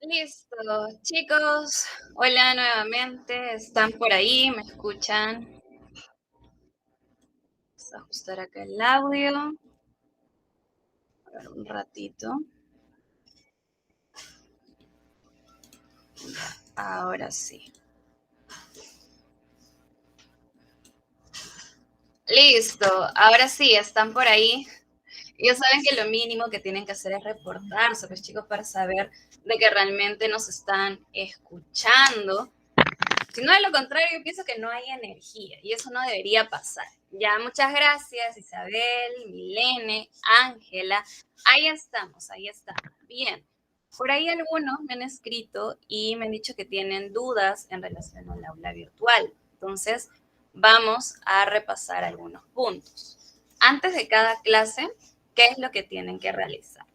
Listo, chicos. Hola nuevamente. ¿Están por ahí? ¿Me escuchan? Vamos a ajustar acá el audio. A ver, un ratito. Ahora sí. Listo. Ahora sí, están por ahí. Ellos saben que lo mínimo que tienen que hacer es reportarse, pues chicos, para saber de que realmente nos están escuchando. Si no, de lo contrario, yo pienso que no hay energía y eso no debería pasar. Ya, muchas gracias, Isabel, Milene, Ángela. Ahí estamos, ahí estamos. Bien. Por ahí algunos me han escrito y me han dicho que tienen dudas en relación al aula virtual. Entonces, vamos a repasar algunos puntos. Antes de cada clase, ¿qué es lo que tienen que realizar?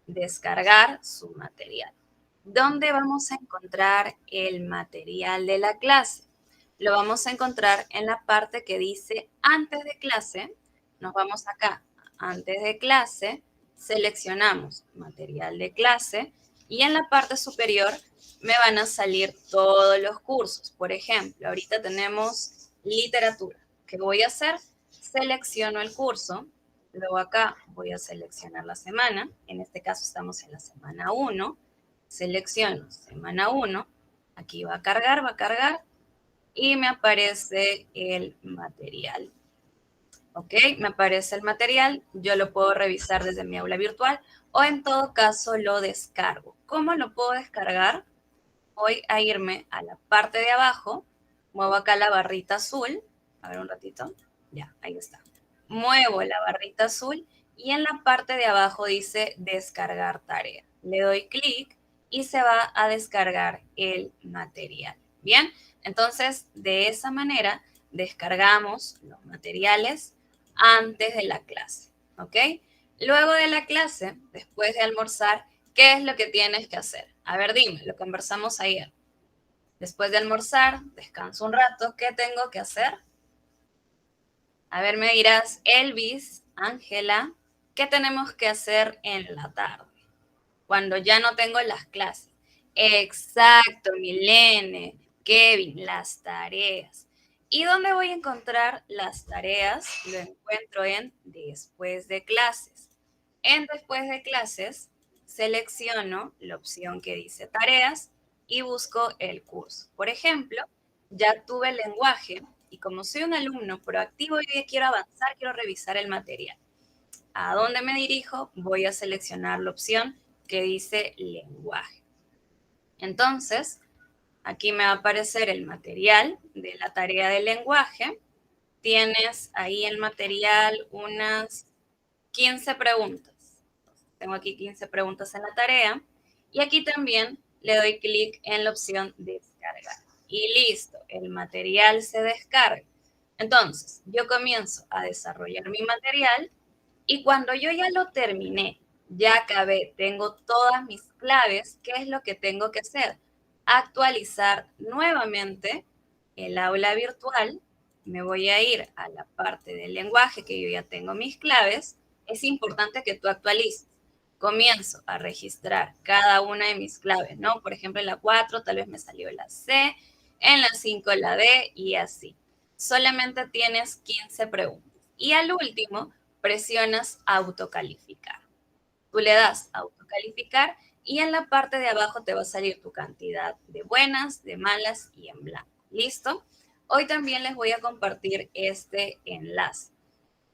Descargar su material. ¿Dónde vamos a encontrar el material de la clase? Lo vamos a encontrar en la parte que dice antes de clase. Nos vamos acá, antes de clase, seleccionamos material de clase y en la parte superior me van a salir todos los cursos. Por ejemplo, ahorita tenemos literatura. ¿Qué voy a hacer? Selecciono el curso. Luego acá voy a seleccionar la semana. En este caso estamos en la semana 1. Selecciono semana 1, aquí va a cargar y me aparece el material. ¿Ok? Me aparece el material, yo lo puedo revisar desde mi aula virtual o en todo caso lo descargo. ¿Cómo lo puedo descargar? Voy a irme a la parte de abajo, muevo acá la barrita azul, a ver un ratito, ya, ahí está. Muevo la barrita azul y en la parte de abajo dice descargar tarea. Le doy clic y se va a descargar el material. Bien, entonces de esa manera descargamos los materiales antes de la clase, ¿ok? Luego de la clase, después de almorzar, ¿qué es lo que tienes que hacer? A ver, dime, lo conversamos ayer. Después de almorzar, descanso un rato, ¿qué tengo que hacer? A ver, me dirás, Elvis, Ángela, ¿qué tenemos que hacer en la tarde? Cuando ya no tengo las clases. Exacto, Milene, Kevin, las tareas. ¿Y dónde voy a encontrar las tareas? Lo encuentro en después de clases. En después de clases, selecciono la opción que dice tareas y busco el curso. Por ejemplo, ya tuve el lenguaje y como soy un alumno proactivo y quiero avanzar, quiero revisar el material. ¿A dónde me dirijo? Voy a seleccionar la opción que dice lenguaje. Entonces, aquí me va a aparecer el material de la tarea de lenguaje. Tienes ahí el material unas 15 preguntas. Tengo aquí 15 preguntas en la tarea. Y aquí también le doy clic en la opción descargar. Y listo, el material se descarga. Entonces, yo comienzo a desarrollar mi material y cuando yo ya lo terminé, ya acabé, tengo todas mis claves, ¿qué es lo que tengo que hacer? Actualizar nuevamente el aula virtual. Me voy a ir a la parte del lenguaje que yo ya tengo mis claves. Es importante que tú actualices. Comienzo a registrar cada una de mis claves, ¿no? Por ejemplo, en la 4 tal vez me salió la C, en la 5 la D y así. Solamente tienes 15 preguntas. Y al último, presionas autocalificar. Tú le das autocalificar y en la parte de abajo te va a salir tu cantidad de buenas, de malas y en blanco. ¿Listo? Hoy también les voy a compartir este enlace.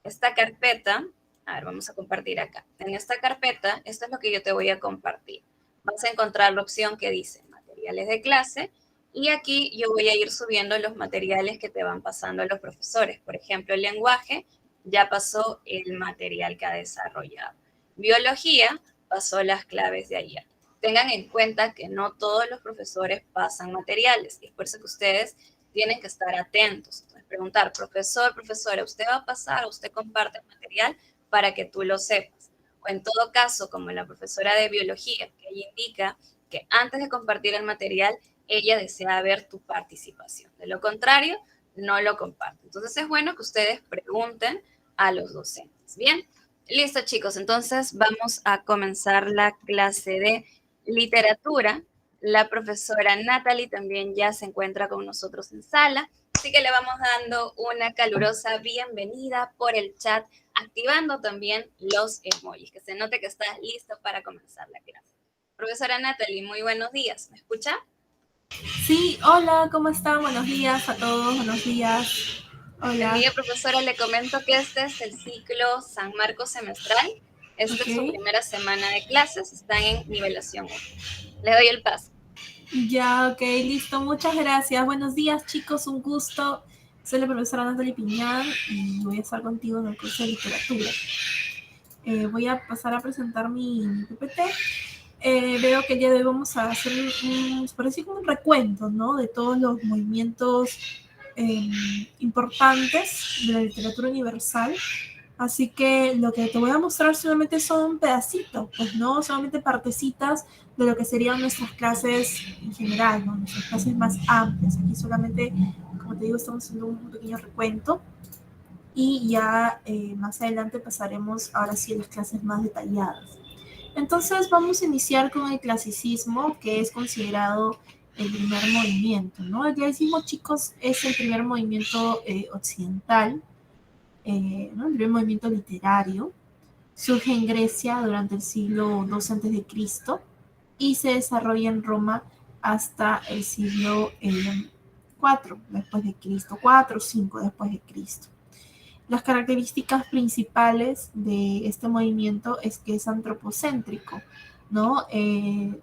Esta carpeta, a ver, vamos a compartir acá. En esta carpeta, esto es lo que yo te voy a compartir. Vas a encontrar la opción que dice materiales de clase y aquí yo voy a ir subiendo los materiales que te van pasando a los profesores. Por ejemplo, el lenguaje ya pasó el material que ha desarrollado. Biología pasó las claves de ayer. Tengan en cuenta que no todos los profesores pasan materiales y es por eso que ustedes tienen que estar atentos. Entonces, preguntar, profesor, profesora, ¿usted va a pasar o usted comparte el material para que tú lo sepas? O en todo caso, como la profesora de biología, que ella indica que antes de compartir el material, ella desea ver tu participación. De lo contrario, no lo comparte. Entonces es bueno que ustedes pregunten a los docentes. Bien, listo chicos, entonces vamos a comenzar la clase de literatura. La profesora Natalie también ya se encuentra con nosotros en sala, así que le vamos dando una calurosa bienvenida por el chat, activando también los emojis, que se note que está listo para comenzar la clase. Profesora Natalie, muy buenos días, ¿me escucha? Sí, hola, ¿cómo están? Buenos días a todos, buenos días. Buen Hola, día, profesora. Le comento que este es el ciclo San Marcos semestral. Esta es su ok. primera semana de clases. Están en nivelación 1. Le doy el paso. Ya, ok, listo, muchas gracias. Buenos días, chicos, un gusto. Soy la profesora Natalie Piñán y voy a estar contigo en el curso de literatura. Voy a pasar a presentar mi PPT. Veo que el día de hoy vamos a hacer por así como un recuento, ¿no? De todos los movimientos eh, importantes de la literatura universal. Así que lo que te voy a mostrar solamente son pedacitos, pues no solamente partecitas de lo que serían nuestras clases en general, ¿no? Nuestras clases más amplias. Aquí solamente, como te digo, estamos haciendo un pequeño recuento y ya más adelante pasaremos ahora sí a las clases más detalladas. Entonces vamos a iniciar con el clasicismo, que es considerado el primer movimiento, ¿no? El clasicismo, chicos, es el primer movimiento occidental, ¿no? El primer movimiento literario. Surge en Grecia durante el siglo II a.C. y se desarrolla en Roma hasta el siglo IV después de Cristo, 4 o 5 después de Cristo. Las características principales de este movimiento es que es antropocéntrico, ¿no? ¿Quién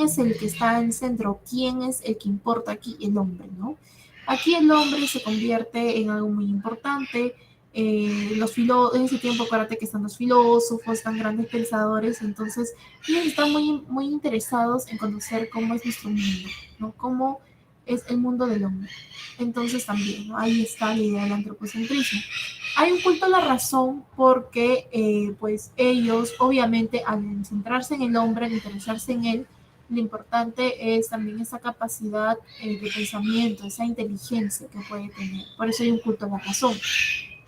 es el que está en el centro? ¿Quién es el que importa aquí? El hombre, ¿no? Aquí el hombre se convierte en algo muy importante. En ese tiempo, acuérdate que están los filósofos, están grandes pensadores, entonces ellos están muy interesados en conocer cómo es nuestro mundo, ¿no? Cómo es el mundo del hombre. Entonces también, ¿no? Ahí está la idea del antropocentrismo. Hay un culto a la razón porque pues ellos obviamente al centrarse en el hombre, al interesarse en él, lo importante es también esa capacidad de pensamiento, esa inteligencia que puede tener. Por eso hay un culto a la razón.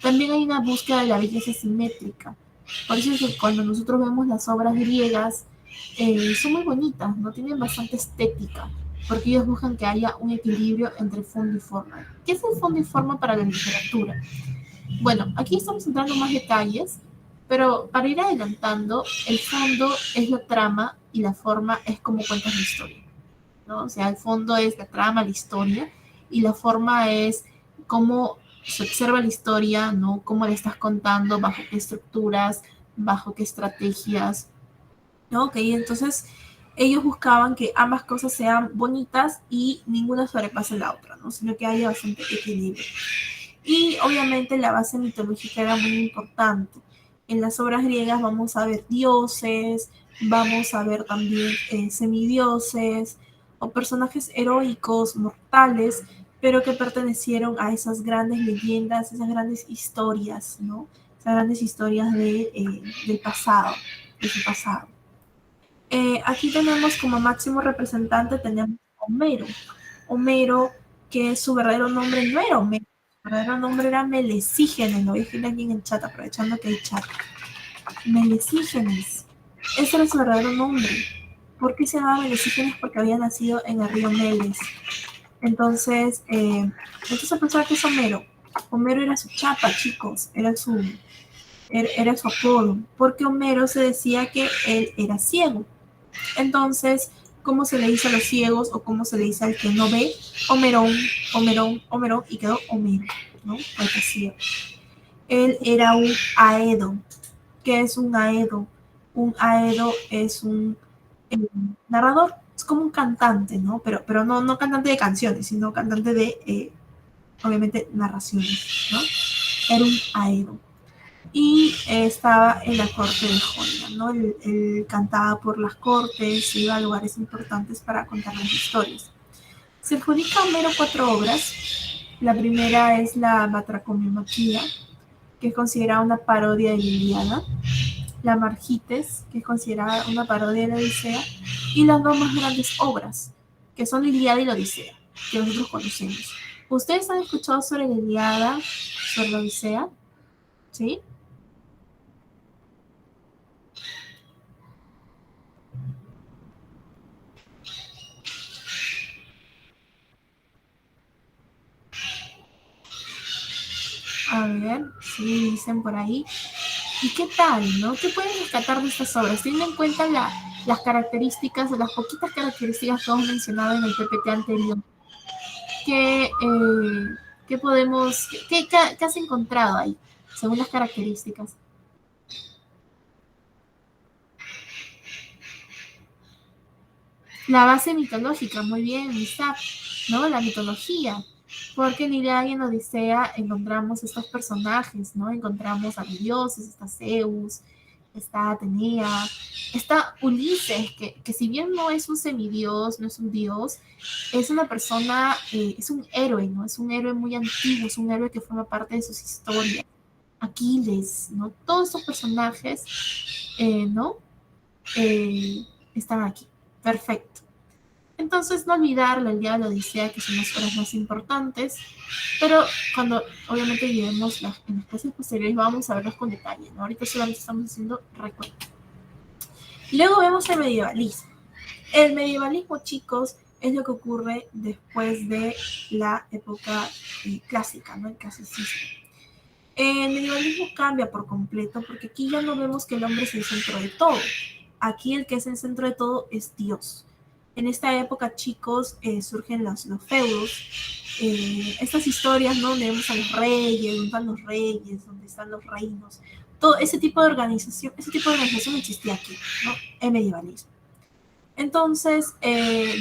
También hay una búsqueda de la belleza simétrica. Por eso es que cuando nosotros vemos las obras griegas, son muy bonitas, no tienen bastante estética, porque ellos buscan que haya un equilibrio entre fondo y forma. ¿Qué es el fondo y forma para la literatura? Bueno, aquí estamos entrando en más detalles, pero para ir adelantando, el fondo es la trama y la forma es como cuentas la historia, ¿no? O sea, el fondo es la trama, la historia, y la forma es cómo se observa la historia, ¿no? Cómo la estás contando, bajo qué estructuras, bajo qué estrategias, ¿no? Ok, entonces ellos buscaban que ambas cosas sean bonitas y ninguna sobrepase la otra, ¿no? Sino que haya bastante equilibrio. Y obviamente la base mitológica era muy importante. En las obras griegas vamos a ver dioses, vamos a ver también semidioses o personajes heroicos, mortales, pero que pertenecieron a esas grandes leyendas, esas grandes historias, ¿no? Esas grandes historias del pasado, de su pasado. Aquí tenemos como máximo representante, tenemos a Homero. Homero, que su verdadero nombre no era Homero, su verdadero nombre era Melesígenes, lo voy a escribir aquí en el chat, aprovechando que hay chat. Melesígenes, ese era su verdadero nombre. ¿Por qué se llamaba Melesígenes? Porque había nacido en el río Meles. Entonces pensaba que es Homero. Homero era su chapa, chicos, era su apodo, porque Homero se decía que él era ciego. Entonces, ¿cómo se le dice a los ciegos o cómo se le dice al que no ve? Homerón, Homerón, Homerón, y quedó Homero, ¿no? Porque ciego. Él era un aedo. ¿Qué es un aedo? Un aedo es un eh, narrador, es como un cantante, ¿no? Pero no cantante de canciones, sino cantante de, obviamente, narraciones, ¿no? Era un aedo y estaba en la corte de Jonia, ¿no? Él cantaba por las cortes, iba a lugares importantes para contar las historias. Se adjudica a Homero 4 obras. La primera es la Batracomimaquia, que es considerada una parodia de la Ilíada, la Margites, que es considerada una parodia de la Odisea, y las dos más grandes obras, que son la Ilíada y la Odisea, que nosotros conocemos. ¿Ustedes han escuchado sobre la Ilíada, sobre la Odisea? ¿Sí? A ver, sí, dicen por ahí. ¿Y qué tal, no? ¿Qué pueden rescatar de estas obras? Teniendo en cuenta las características, las poquitas características que hemos mencionado en el PPT anterior, ¿qué, qué podemos, qué has encontrado ahí, según las características? La base mitológica, muy bien, Isaac, ¿no? La mitología. Porque en Ilíada y en Odisea encontramos estos personajes, ¿no? Encontramos a los dioses, está Zeus, está Atenea, está Ulises, que si bien no es un semidios, no es un dios, es una persona, es un héroe, ¿no? Es un héroe muy antiguo, es un héroe que forma parte de sus historias. Aquiles, ¿no? Todos estos personajes, ¿no? Están aquí. Perfecto. Entonces, no olvidarla el día de la Odisea, que son las horas más importantes, pero cuando obviamente lleguemos en las clases posteriores vamos a verlos con detalle, ¿no? Ahorita solamente estamos haciendo recuento. Luego vemos el medievalismo. El medievalismo, chicos, es lo que ocurre después de la época clásica, ¿no? El clasicismo. El medievalismo cambia por completo porque aquí ya no vemos que el hombre es el centro de todo. Aquí el que es el centro de todo es Dios. En esta época, chicos, surgen los feudos, estas historias, ¿no? Donde vemos a los reyes, donde están los reyes, donde están los reinos. Todo ese tipo de organización existía aquí, ¿no? El medievalismo. Entonces,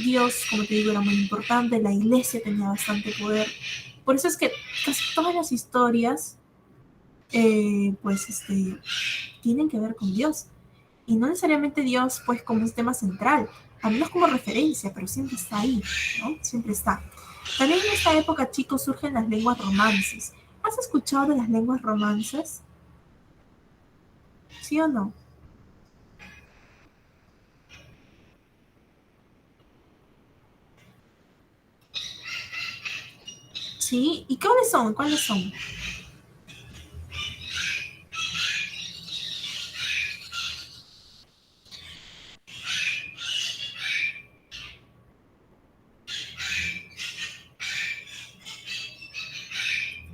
Dios, como te digo, era muy importante, la iglesia tenía bastante poder. Por eso es que casi todas las historias, pues, tienen que ver con Dios. Y no necesariamente Dios, pues, como un tema central, al menos como referencia, pero siempre está ahí, ¿no? Siempre está. También en esta época, chicos, surgen las lenguas romances. ¿Has escuchado de las lenguas romances? ¿Sí o no? ¿Sí? ¿Y cuáles son? ¿Cuáles son?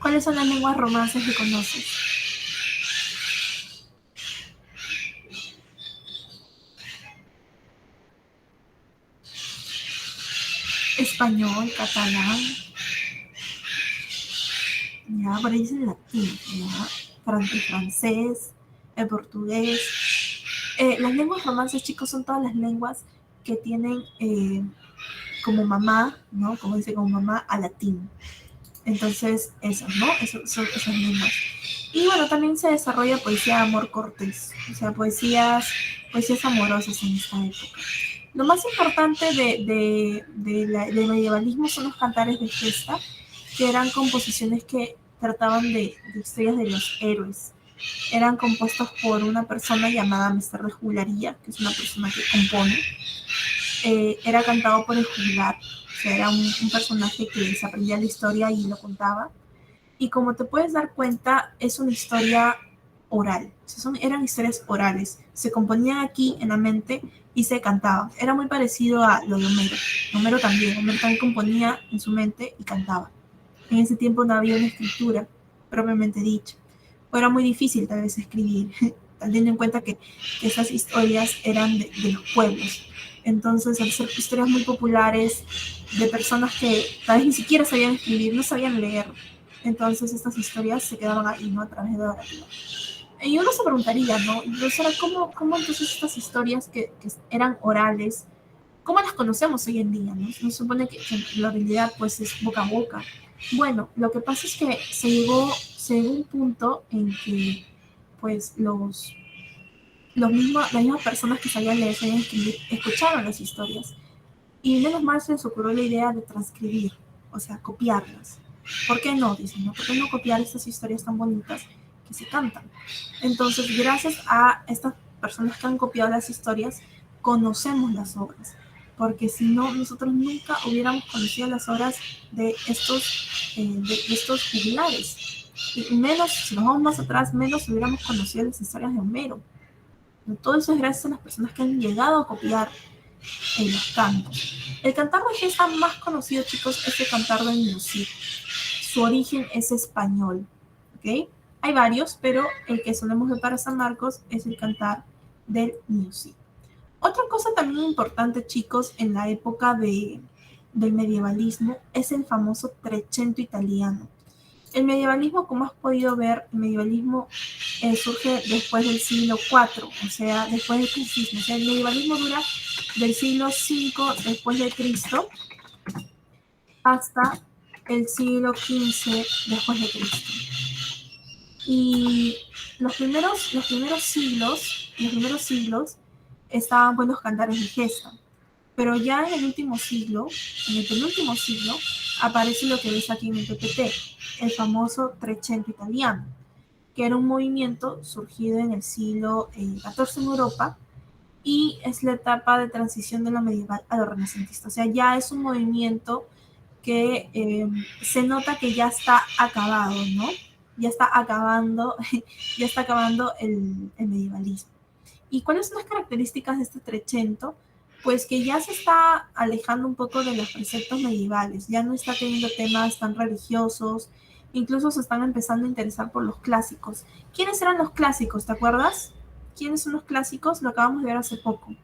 ¿Cuáles son las lenguas romances que conoces? Español, catalán, ya, por ahí es el latín, ya, el francés, el portugués. Las lenguas romances, chicos, son todas las lenguas que tienen como mamá, ¿no? Como dice, como mamá a latín. Entonces, esas, ¿no? Son esas lenguas. Y bueno, también se desarrolla poesía de amor cortés, o sea, poesías amorosas en esta época. Lo más importante del medievalismo son los cantares de gesta, que eran composiciones que trataban de historias de los héroes. Eran compuestos por una persona llamada Mester de Juglaría, que es una persona que compone. Era cantado por el juglar, o sea, era un personaje que se aprendía la historia y lo contaba. Y como te puedes dar cuenta, es una historia oral. O sea, eran historias orales. Se componían aquí en la mente y se cantaban. Era muy parecido a lo de Homero. Homero también componía en su mente y cantaba. En ese tiempo no había una escritura propiamente dicha. O era muy difícil tal vez escribir, teniendo en cuenta que esas historias eran de los pueblos. Entonces, al ser historias muy populares de personas que tal vez ni siquiera sabían escribir, no sabían leer, entonces estas historias se quedaban ahí, ¿no? A través de la oración. Y uno se preguntaría, ¿no? Entonces, ¿cómo entonces estas historias que eran orales, cómo las conocemos hoy en día, ¿no? Se supone que la realidad, pues, es boca a boca. Bueno, lo que pasa es que se llegó a un punto en que, pues, las mismas personas que sabían leer, sabían escribir, escucharon las historias. Y menos mal se les ocurrió la idea de transcribir, o sea, copiarlas. ¿Por qué no? Dicen, ¿no? ¿Por qué no copiar estas historias tan bonitas que se cantan? Entonces, gracias a estas personas que han copiado las historias, conocemos las obras. Porque si no, nosotros nunca hubiéramos conocido las obras de estos juglares. Y menos, si nos vamos más atrás, menos hubiéramos conocido las historias de Homero. Todo eso es gracias a las personas que han llegado a copiar en los cantos. El cantar de gesta más conocido, chicos, es el cantar de Minusí. Su origen es español, ¿ok? Hay varios, pero el que solemos ver para San Marcos es el Cantar del Niño Cid. Otra cosa también importante, chicos, en la época del medievalismo es el famoso Trecento italiano. El medievalismo, como has podido ver, el medievalismo surge después del siglo IV, o sea, después del cristianismo. O sea, el medievalismo dura del siglo V después de Cristo hasta el siglo XV después de Cristo. Y los primeros siglos estaban pues los cantares de gesta. Pero ya en el último siglo, en el penúltimo siglo, aparece lo que ves aquí en el PPT, el famoso Trecento italiano, que era un movimiento surgido en el siglo XIV en Europa y es la etapa de transición de lo medieval a lo renacentista. O sea, ya es un movimiento que se nota que ya está acabado, ¿no? Ya está acabando, ya está acabando el medievalismo. ¿Y cuáles son las características de este Trecento? Pues que ya se está alejando un poco de los preceptos medievales, ya no está teniendo temas tan religiosos, incluso se están empezando a interesar por los clásicos. ¿Quiénes eran los clásicos? ¿Te acuerdas? ¿Quiénes son los clásicos? Lo acabamos de ver hace poco.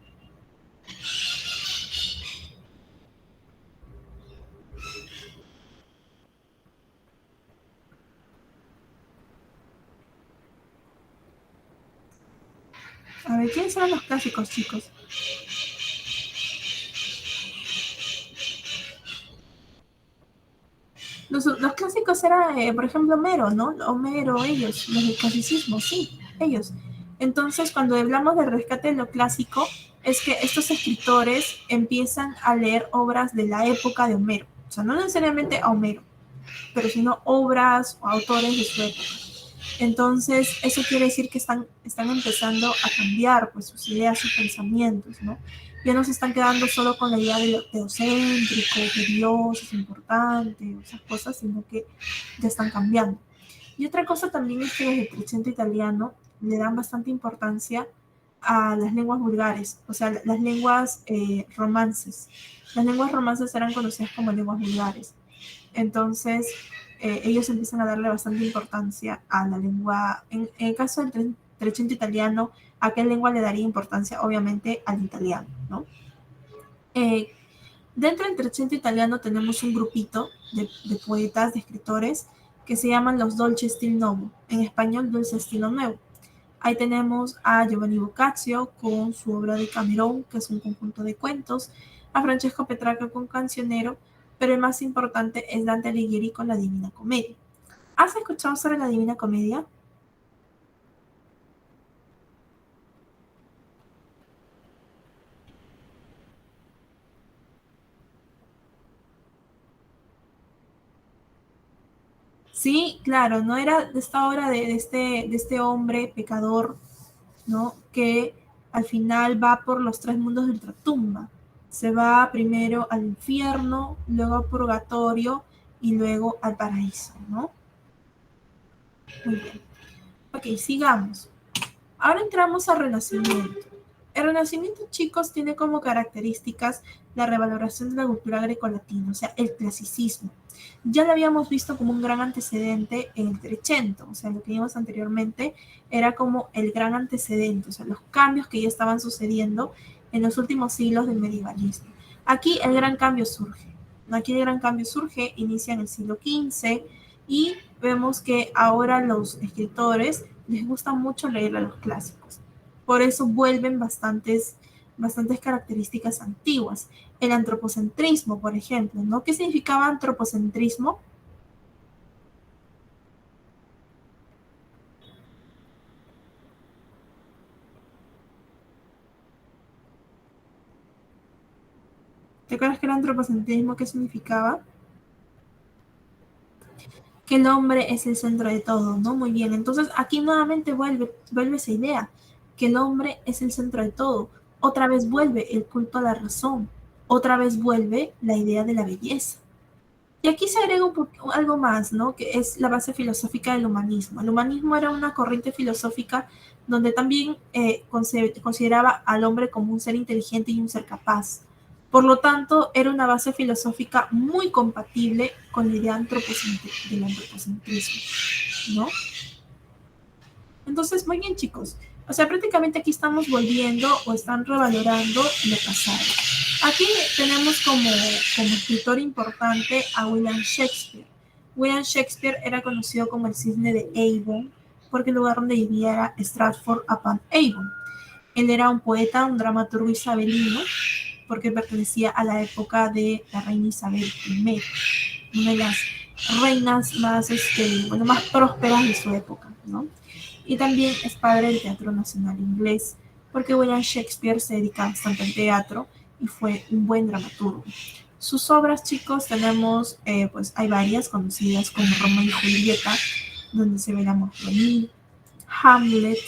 A ver, ¿quiénes eran los clásicos, chicos? Los clásicos eran, por ejemplo, Homero, ¿no? Homero, ellos, los del clasicismo, sí, ellos. Entonces, cuando hablamos del rescate de lo clásico, es que estos escritores empiezan a leer obras de la época de Homero. O sea, no necesariamente a Homero, pero sino obras o autores de su época. Entonces, eso quiere decir que están empezando a cambiar pues, sus ideas, sus pensamientos, ¿no? Ya no se están quedando solo con la idea de lo teocéntrico, que Dios es importante, esas cosas, sino que ya están cambiando. Y otra cosa también es que desde el Trecento italiano le dan bastante importancia a las lenguas vulgares, o sea, las lenguas romances. Las lenguas romances eran conocidas como lenguas vulgares. Entonces, ellos empiezan a darle bastante importancia a la lengua. En el caso del Trecento italiano, ¿a qué lengua le daría importancia? Obviamente al italiano, ¿no? Eh, Dentro del Trecento italiano tenemos un grupito de poetas, de escritores, que se llaman los Dolce Stil Novo, en español Dulce Estilo Nuevo. Ahí tenemos a Giovanni Boccaccio con su obra de Camerón, que es un conjunto de cuentos, a Francesco Petrarca con Cancionero, pero el más importante es Dante Alighieri con la Divina Comedia. ¿Has escuchado sobre la Divina Comedia? Sí, claro, no era de esta obra de este hombre pecador, ¿no? Que al final va por los tres mundos de ultratumba. Se va primero al infierno, luego al purgatorio y luego al paraíso, ¿no? Muy bien. Ok, sigamos. Ahora entramos al Renacimiento. El Renacimiento, chicos, tiene como características la revaloración de la cultura grecolatina, o sea, el clasicismo. Ya lo habíamos visto como un gran antecedente en el Trecento, o sea, lo que vimos anteriormente era como el gran antecedente, o sea, los cambios que ya estaban sucediendo en los últimos siglos del medievalismo. Aquí el gran cambio surge. Aquí el gran cambio surge, inicia en el siglo XV y vemos que ahora los escritores les gusta mucho leer a los clásicos. Por eso vuelven bastantes características antiguas. El antropocentrismo, por ejemplo, ¿no? ¿Qué significaba antropocentrismo? ¿Te acuerdas que el antropocentrismo qué significaba? Que el hombre es el centro de todo, ¿no? Muy bien, entonces aquí nuevamente vuelve esa idea, que el hombre es el centro de todo. Otra vez vuelve el culto a la razón, otra vez vuelve la idea de la belleza. Y aquí se agrega algo más, ¿no? Que es la base filosófica del humanismo. El humanismo era una corriente filosófica donde también consideraba al hombre como un ser inteligente y un ser capaz, Por lo tanto, era una base filosófica muy compatible con la idea del antropocentrismo, ¿no? Entonces, muy bien, chicos. O sea, prácticamente aquí estamos volviendo o están revalorando lo pasado. Aquí tenemos como escritor importante a William Shakespeare. William Shakespeare era conocido como el cisne de Avon, porque el lugar donde vivía era Stratford upon Avon. Él era un poeta, un dramaturgo isabelino, porque pertenecía a la época de la reina Isabel I, una de las reinas más, más prósperas de su época, ¿no? Y también es padre del Teatro Nacional Inglés, porque William Shakespeare se dedica bastante al teatro y fue un buen dramaturgo. Sus obras, chicos, tenemos, pues hay varias conocidas como Romeo y Julieta, donde se ve el amor juvenil, Hamlet,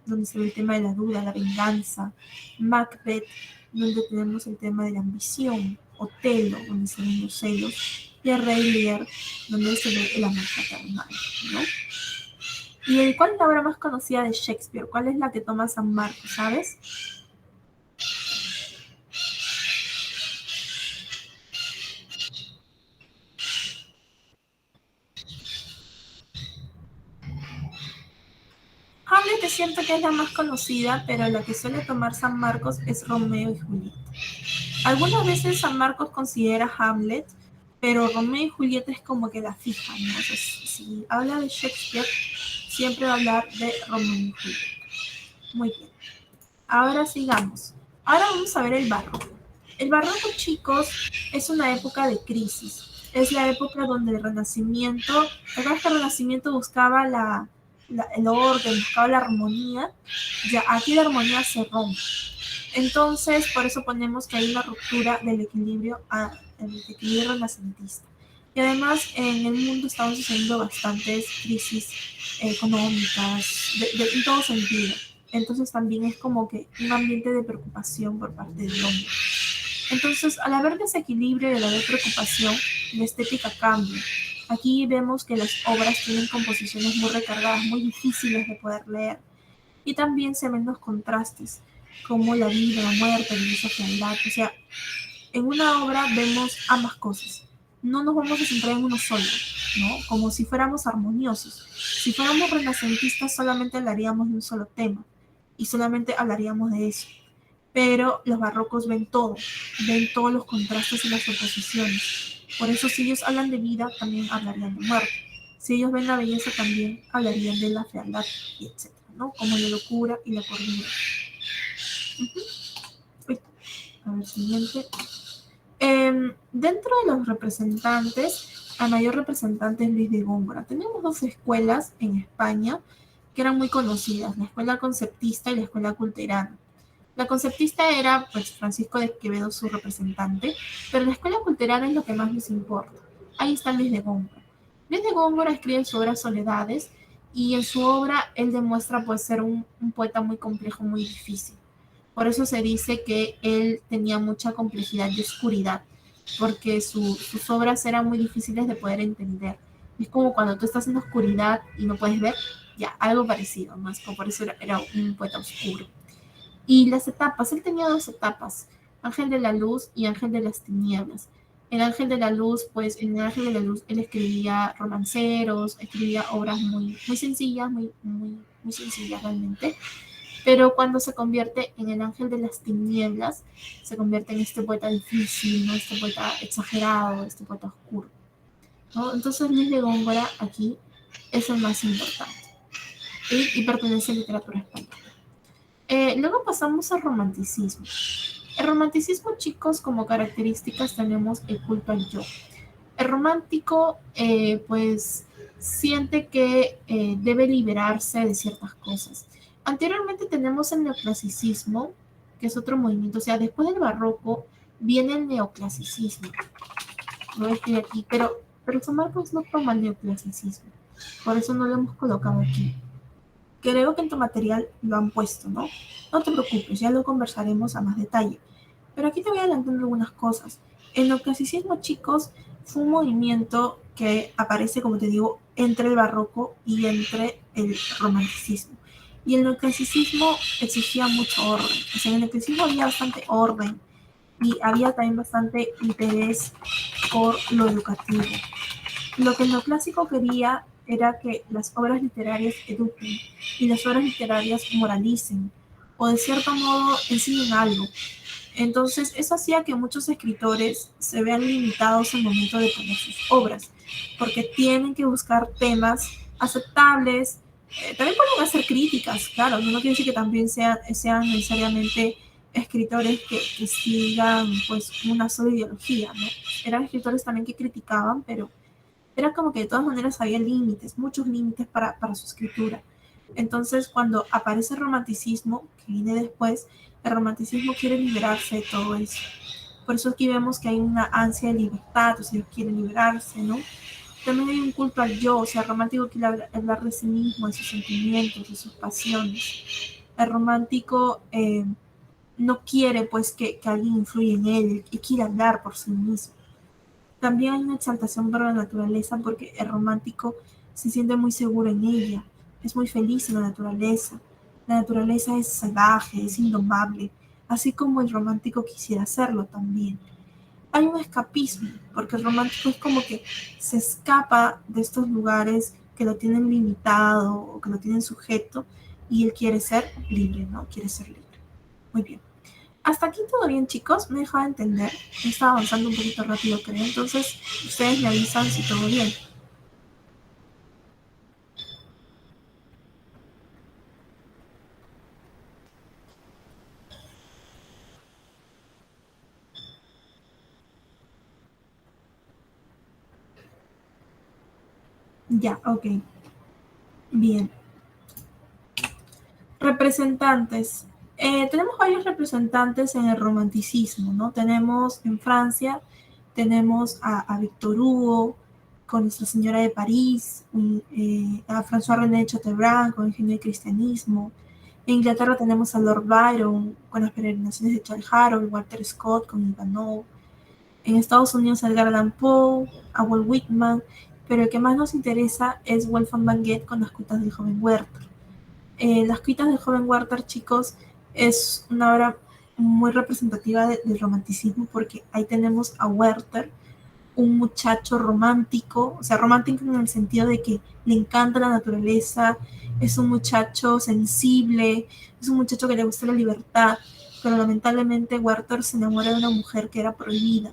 donde se ve el tema de la duda, la venganza, Macbeth, donde tenemos el tema de la ambición, Otelo, donde se ven los celos, y el Rey Lear, donde se ve el amor paternal, ¿no? ¿Y cuál es la obra más conocida de Shakespeare? ¿Cuál es la que toma San Marcos, sabes? Hamlet es cierto que es la más conocida, pero la que suele tomar San Marcos es Romeo y Julieta. Algunas veces San Marcos considera Hamlet, pero Romeo y Julieta es como que la fija, ¿no? O sea, si habla de Shakespeare, siempre va a hablar de Romeo y Julieta. Muy bien. Ahora sigamos. Ahora vamos a ver el barroco. El barroco, chicos, es una época de crisis. Es la época donde el Renacimiento buscaba el orden, buscaba la armonía. Ya aquí la armonía se rompe. Entonces, por eso ponemos que hay una ruptura del equilibrio renacentista. Y además, en el mundo estamos sucediendo bastantes crisis económicas, en todo sentido. Entonces, también es como que un ambiente de preocupación por parte del hombre. Entonces, al haber desequilibrio y al haber preocupación, la estética cambia. Aquí vemos que las obras tienen composiciones muy recargadas, muy difíciles de poder leer. Y también se ven los contrastes, como la vida, la muerte, la belleza, fealdad. O sea, en una obra vemos ambas cosas. No nos vamos a centrar en uno solo, ¿no? Como si fuéramos armoniosos. Si fuéramos renacentistas, solamente hablaríamos de un solo tema y solamente hablaríamos de eso. Pero los barrocos ven todo, ven todos los contrastes y las oposiciones. Por eso, si ellos hablan de vida, también hablarían de muerte. Si ellos ven la belleza, también hablarían de la fealdad, etc., ¿no? Como la locura y la cordura. A ver, siguiente. Dentro de los representantes, el mayor representante es Luis de Góngora. Tenemos dos escuelas en España que eran muy conocidas, la escuela conceptista y la escuela culterana. La conceptista era, pues, Francisco de Quevedo, su representante, pero la escuela culterana es lo que más nos importa. Ahí está Luis de Góngora. Luis de Góngora escribe su obra Soledades y en su obra él demuestra, pues, ser un poeta muy complejo, muy difícil. Por eso se dice que él tenía mucha complejidad y oscuridad, porque sus obras eran muy difíciles de poder entender. Es como cuando tú estás en la oscuridad y no puedes ver, ya, algo parecido, más como por eso era un poeta oscuro. Y las etapas, él tenía dos etapas, Ángel de la Luz y Ángel de las Tinieblas. El Ángel de la Luz, pues en el Ángel de la Luz él escribía romanceros, escribía obras muy, muy sencillas, muy sencillas realmente. Pero cuando se convierte en el Ángel de las Tinieblas, se convierte en este poeta difícil, ¿no? Este poeta exagerado, este poeta oscuro, ¿no? Entonces Luis de Góngora aquí es el más importante y pertenece a la literatura española. Luego pasamos al romanticismo. El romanticismo, chicos, como características tenemos el culto al yo. El romántico, pues, siente que debe liberarse de ciertas cosas. Anteriormente tenemos el neoclasicismo, que es otro movimiento. O sea, después del barroco viene el neoclasicismo. Lo estoy aquí, pero San Marcos no toma el neoclasicismo. Por eso no lo hemos colocado aquí. Creo que en tu material lo han puesto, ¿no? No te preocupes, ya lo conversaremos a más detalle. Pero aquí te voy adelantando algunas cosas. El neoclasicismo, chicos, fue un movimiento que aparece, como te digo, entre el barroco y entre el romanticismo. Y el neoclasicismo exigía mucho orden. O sea, en el neoclasicismo había bastante orden. y había también bastante interés por lo educativo. Lo que el neoclásico quería era que las obras literarias eduquen y las obras literarias moralicen o de cierto modo enseñen algo. Entonces, eso hacía que muchos escritores se vean limitados al momento de poner sus obras, porque tienen que buscar temas aceptables. También pueden hacer críticas, claro, no quiere decir que también sean necesariamente escritores que sigan pues una sola ideología, ¿no? Eran escritores también que criticaban, pero era como que de todas maneras había límites, muchos límites para su escritura. Entonces, cuando aparece el romanticismo, que viene después, el romanticismo quiere liberarse de todo eso. Por eso aquí vemos que hay una ansia de libertad, o sea, ellos quieren liberarse, ¿no? También hay un culto al yo, o sea, el romántico quiere hablar de sí mismo, de sus sentimientos, de sus pasiones. El romántico no quiere, pues, que alguien influya en él, y quiere hablar por sí mismo. También hay una exaltación por la naturaleza porque el romántico se siente muy seguro en ella, es muy feliz en la naturaleza. La naturaleza es salvaje, es indomable, así como el romántico quisiera hacerlo también. Hay un escapismo, porque el romántico es como que se escapa de estos lugares que lo tienen limitado o que lo tienen sujeto y él quiere ser libre, ¿no? Quiere ser libre. Muy bien. Hasta aquí todo bien, chicos. Me he dejado de entender. Estaba avanzando un poquito rápido, creo. Entonces, ustedes me avisan si todo bien. Ya, ok. Bien. Representantes. Tenemos varios representantes en el romanticismo, ¿no? Tenemos en Francia, tenemos a Victor Hugo con Nuestra Señora de París, a François René Chateaubriand con Ingenio del Cristianismo. En Inglaterra tenemos a Lord Byron con Las Peregrinaciones de Childe Harold, Walter Scott con Ivanhoe. En Estados Unidos a Edgar Allan Poe, a Walt Whitman, pero el que más nos interesa es Wolfgang van Goethe con Las Cuitas del Joven Werther. Las Cuitas del Joven Werther, chicos, es una obra muy representativa del romanticismo porque ahí tenemos a Werther, un muchacho romántico, o sea, romántico en el sentido de que le encanta la naturaleza, es un muchacho sensible, es un muchacho que le gusta la libertad, pero lamentablemente Werther se enamora de una mujer que era prohibida.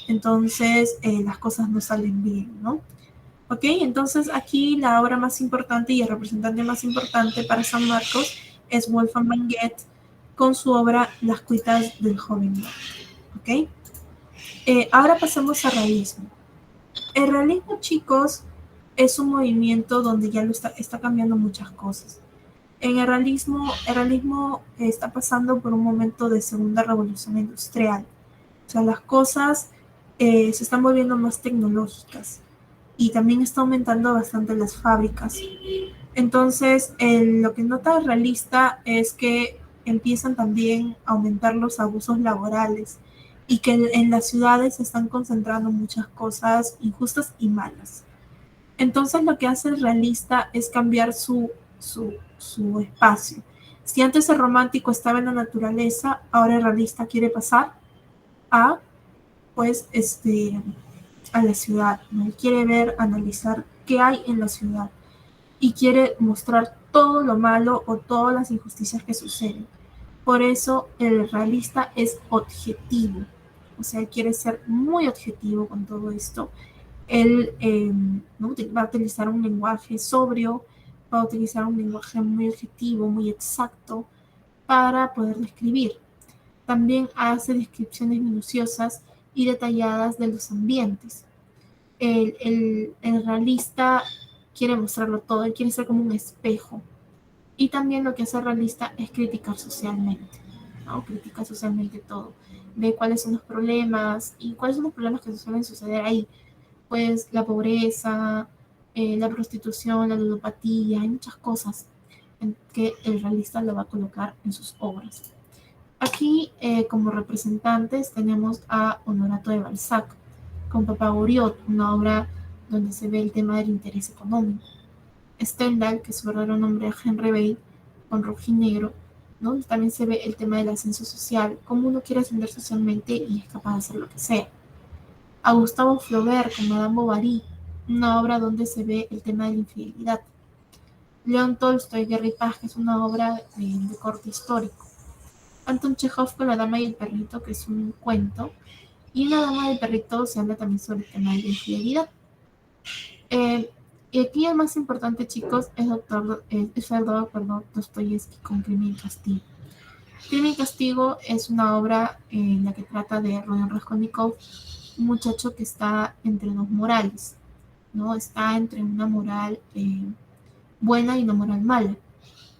Entonces las cosas no salen bien, ¿no? Ok, entonces aquí la obra más importante y el representante más importante para San Marcos es Wolfgang van Goethe con su obra Las Cuitas del Joven Werther. Ok, ahora pasamos al realismo. El realismo, chicos, es un movimiento donde ya está cambiando muchas cosas. En el realismo está pasando por un momento de segunda revolución industrial. O sea, las cosas se están volviendo más tecnológicas y también está aumentando bastante las fábricas. Entonces, lo que nota el realista es que empiezan también a aumentar los abusos laborales y que en las ciudades se están concentrando muchas cosas injustas y malas. Entonces, lo que hace el realista es cambiar su espacio. Si antes el romántico estaba en la naturaleza, ahora el realista quiere pasar a, pues, a la ciudad, ¿no? Quiere ver, analizar qué hay en la ciudad y quiere mostrar todo lo malo o todas las injusticias que suceden. Por eso el realista es objetivo, o sea, quiere ser muy objetivo con todo esto. Él ¿no? va a utilizar un lenguaje sobrio, va a utilizar un lenguaje muy objetivo, muy exacto para poder describir. También hace descripciones minuciosas y detalladas de los ambientes. El realista quiere mostrarlo todo, él quiere ser como un espejo. Y también lo que hace el realista es criticar socialmente, ¿no? Critica socialmente todo. Ve cuáles son los problemas y cuáles son los problemas que suelen suceder ahí. Pues la pobreza, la prostitución, la ludopatía, hay muchas cosas en que el realista lo va a colocar en sus obras. Aquí, como representantes, tenemos a Honorato de Balzac, con Papá Goriot, una obra donde se ve el tema del interés económico. Stendhal, que su verdadero nombre es Henry Bale, con Rojo y Negro, ¿no? También se ve el tema del ascenso social, cómo uno quiere ascender socialmente y es capaz de hacer lo que sea. A Gustavo Flaubert con Madame Bovary, una obra donde se ve el tema de la infidelidad. León Tolstoy, Guerra y Paz, que es una obra de corte histórico. Anton Chekhov con La Dama y el Perrito, que es un cuento. Y en La Dama y el Perrito se habla también sobre el tema de la infidelidad. Eh, y aquí el más importante, chicos, es Fyodor Dostoyevsky con Crimen y Castigo. Crimen y Castigo es una obra en la que trata de Rodion Raskolnikov, un muchacho que está entre dos morales, ¿no? Está entre una moral buena y una moral mala.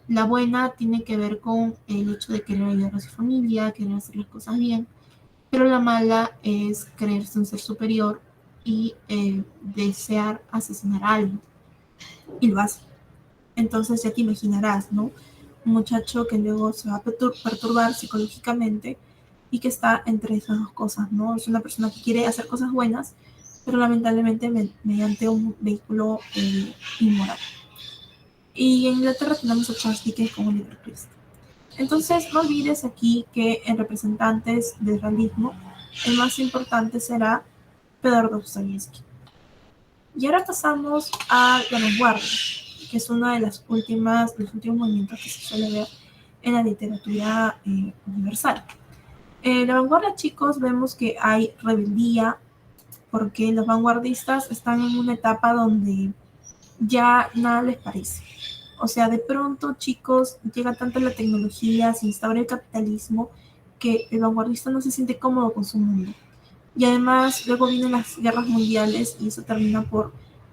La buena tiene que ver con el hecho de querer ayudar a su familia, querer hacer las cosas bien, pero la mala es creerse un ser superior y desear asesinar a alguien, y lo hace. Entonces ya te imaginarás, ¿no? Un muchacho que luego se va a perturbar psicológicamente y que está entre esas dos cosas, ¿no? Es una persona que quiere hacer cosas buenas, pero lamentablemente mediante un vehículo inmoral. Y en Inglaterra tenemos a Charles Dickens como Oliver Twist. Entonces, no olvides aquí que en representantes del realismo, el más importante será Fyodor Dostoyevsky. Y ahora pasamos a la vanguardia, que es uno de los últimos movimientos que se suele ver en la literatura universal. En la vanguardia, chicos, vemos que hay rebeldía, porque los vanguardistas están en una etapa donde ya nada les parece. O sea, de pronto, chicos, llega tanto la tecnología, se instaura el capitalismo, que el vanguardista no se siente cómodo con su mundo. Y además, luego vienen las guerras mundiales y eso termina por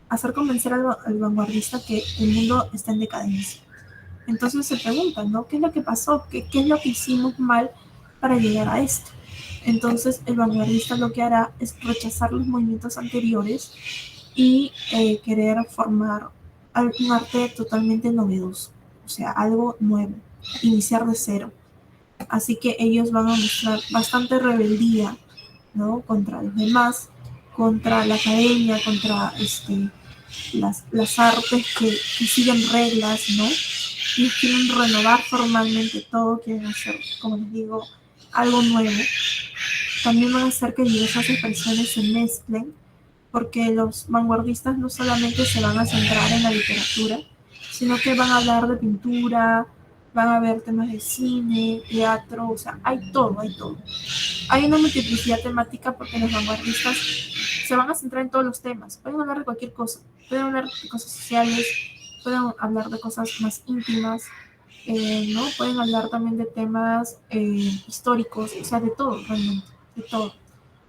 hacer convencer al vanguardista que el mundo está en decadencia. Entonces se preguntan, ¿no? ¿Qué es lo que pasó? ¿Qué es lo que hicimos mal para llegar a esto? Entonces el vanguardista lo que hará es rechazar los movimientos anteriores y querer formar un arte totalmente novedoso, o sea, algo nuevo, iniciar de cero. Así que ellos van a mostrar bastante rebeldía, ¿no? Contra los demás, contra la academia, contra las artes que siguen reglas, ¿no? Y quieren renovar formalmente todo, quieren hacer, como les digo, algo nuevo. También van a hacer que diversas expresiones se mezclen, porque los vanguardistas no solamente se van a centrar en la literatura, sino que van a hablar de pintura, van a ver temas de cine, teatro, o sea, hay todo, hay todo. Hay una multiplicidad temática porque los vanguardistas se van a centrar en todos los temas. Pueden hablar de cualquier cosa, pueden hablar de cosas sociales, pueden hablar de cosas más íntimas, ¿no? Pueden hablar también de temas históricos, o sea, de todo, realmente, de todo.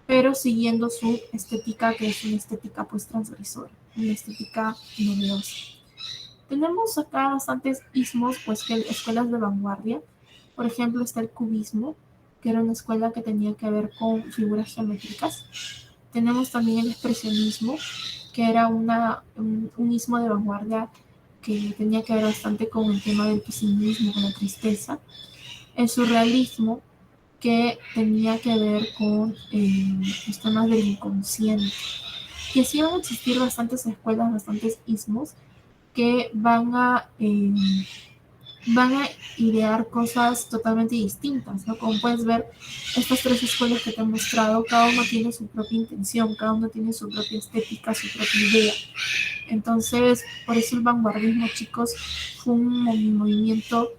Pero siguiendo su estética, que es una estética pues transgresora, una estética novedosa. Tenemos acá bastantes ismos, pues que escuelas de vanguardia. Por ejemplo, está el cubismo, que era una escuela que tenía que ver con figuras geométricas. Tenemos también el expresionismo, que era un ismo de vanguardia que tenía que ver bastante con el tema del pesimismo, con la tristeza. El surrealismo, que tenía que ver con los temas del inconsciente. Y así van a existir bastantes escuelas, bastantes ismos que van a idear cosas totalmente distintas, ¿no? Como puedes ver, estas tres escuelas que te he mostrado, cada uno tiene su propia intención, cada uno tiene su propia estética, su propia idea. Entonces, por eso el vanguardismo, chicos, fue un movimiento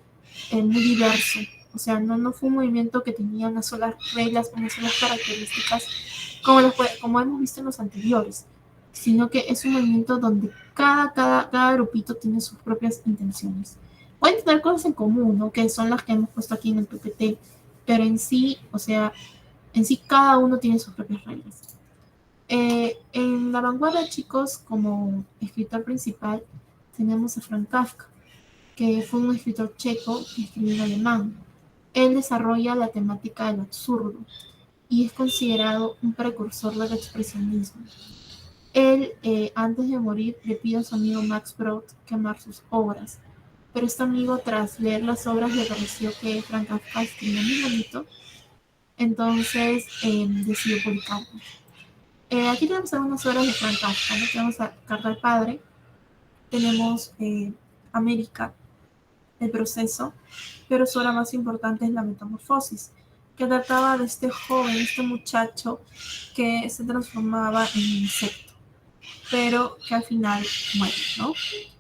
muy diverso. O sea, no fue un movimiento que tenía unas solas reglas, unas solas características, como hemos visto en los anteriores, sino que es un movimiento donde cada grupito tiene sus propias intenciones. Pueden tener cosas en común, ¿no? Que son las que hemos puesto aquí en el PPT, pero en sí, o sea, en sí cada uno tiene sus propias reglas. En la vanguardia, chicos, como escritor principal, tenemos a Franz Kafka, que fue un escritor checo que escribió en alemán. Él desarrolla la temática del absurdo y es considerado un precursor del expresionismo. Él, antes de morir, le pide a su amigo Max Brod quemar sus obras, pero este amigo, tras leer las obras, le pareció que Franz Kafka escribía muy bonito, entonces decidió publicarlo. Aquí tenemos algunas obras de Franz Kafka, ¿no? Tenemos a Carta al Padre, tenemos América, el proceso, pero su obra más importante es La Metamorfosis, que trataba de este joven, este muchacho que se transformaba en un insecto, pero que al final muere, ¿no?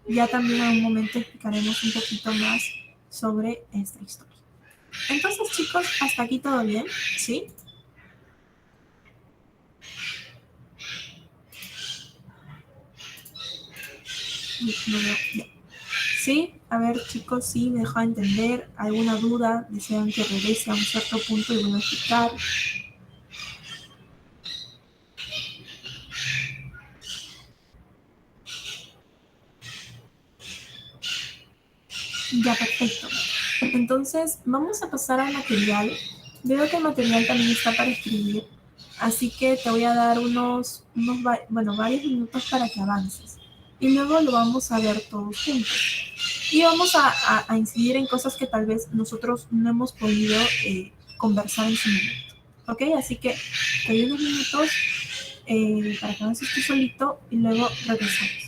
Ya también en un momento explicaremos un poquito más sobre esta historia. Entonces, chicos, hasta aquí todo bien, ¿sí? No veo bien. Sí, a ver, chicos, sí, me dejó entender. ¿Alguna duda? ¿Desean que regrese a un cierto punto y vuelva a explicar? Ya, perfecto. Entonces, vamos a pasar al material. Veo que el material también está para escribir, así que te voy a dar bueno, varios minutos para que avances. Y luego lo vamos a ver todos juntos. Y vamos a incidir en cosas que tal vez nosotros no hemos podido conversar en su momento. ¿Ok? Así que te doy unos minutos para que avances tú solito y luego regresamos.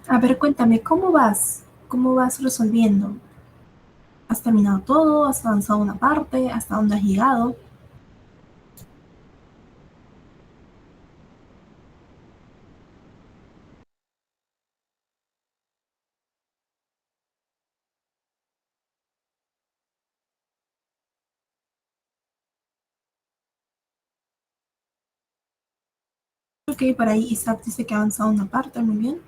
A ver, cuéntame, ¿cómo vas? ¿Cómo vas resolviendo? ¿Has terminado todo? ¿Has avanzado una parte? ¿Hasta dónde has llegado? Ok, por ahí Isaac dice que ha avanzado una parte, muy bien.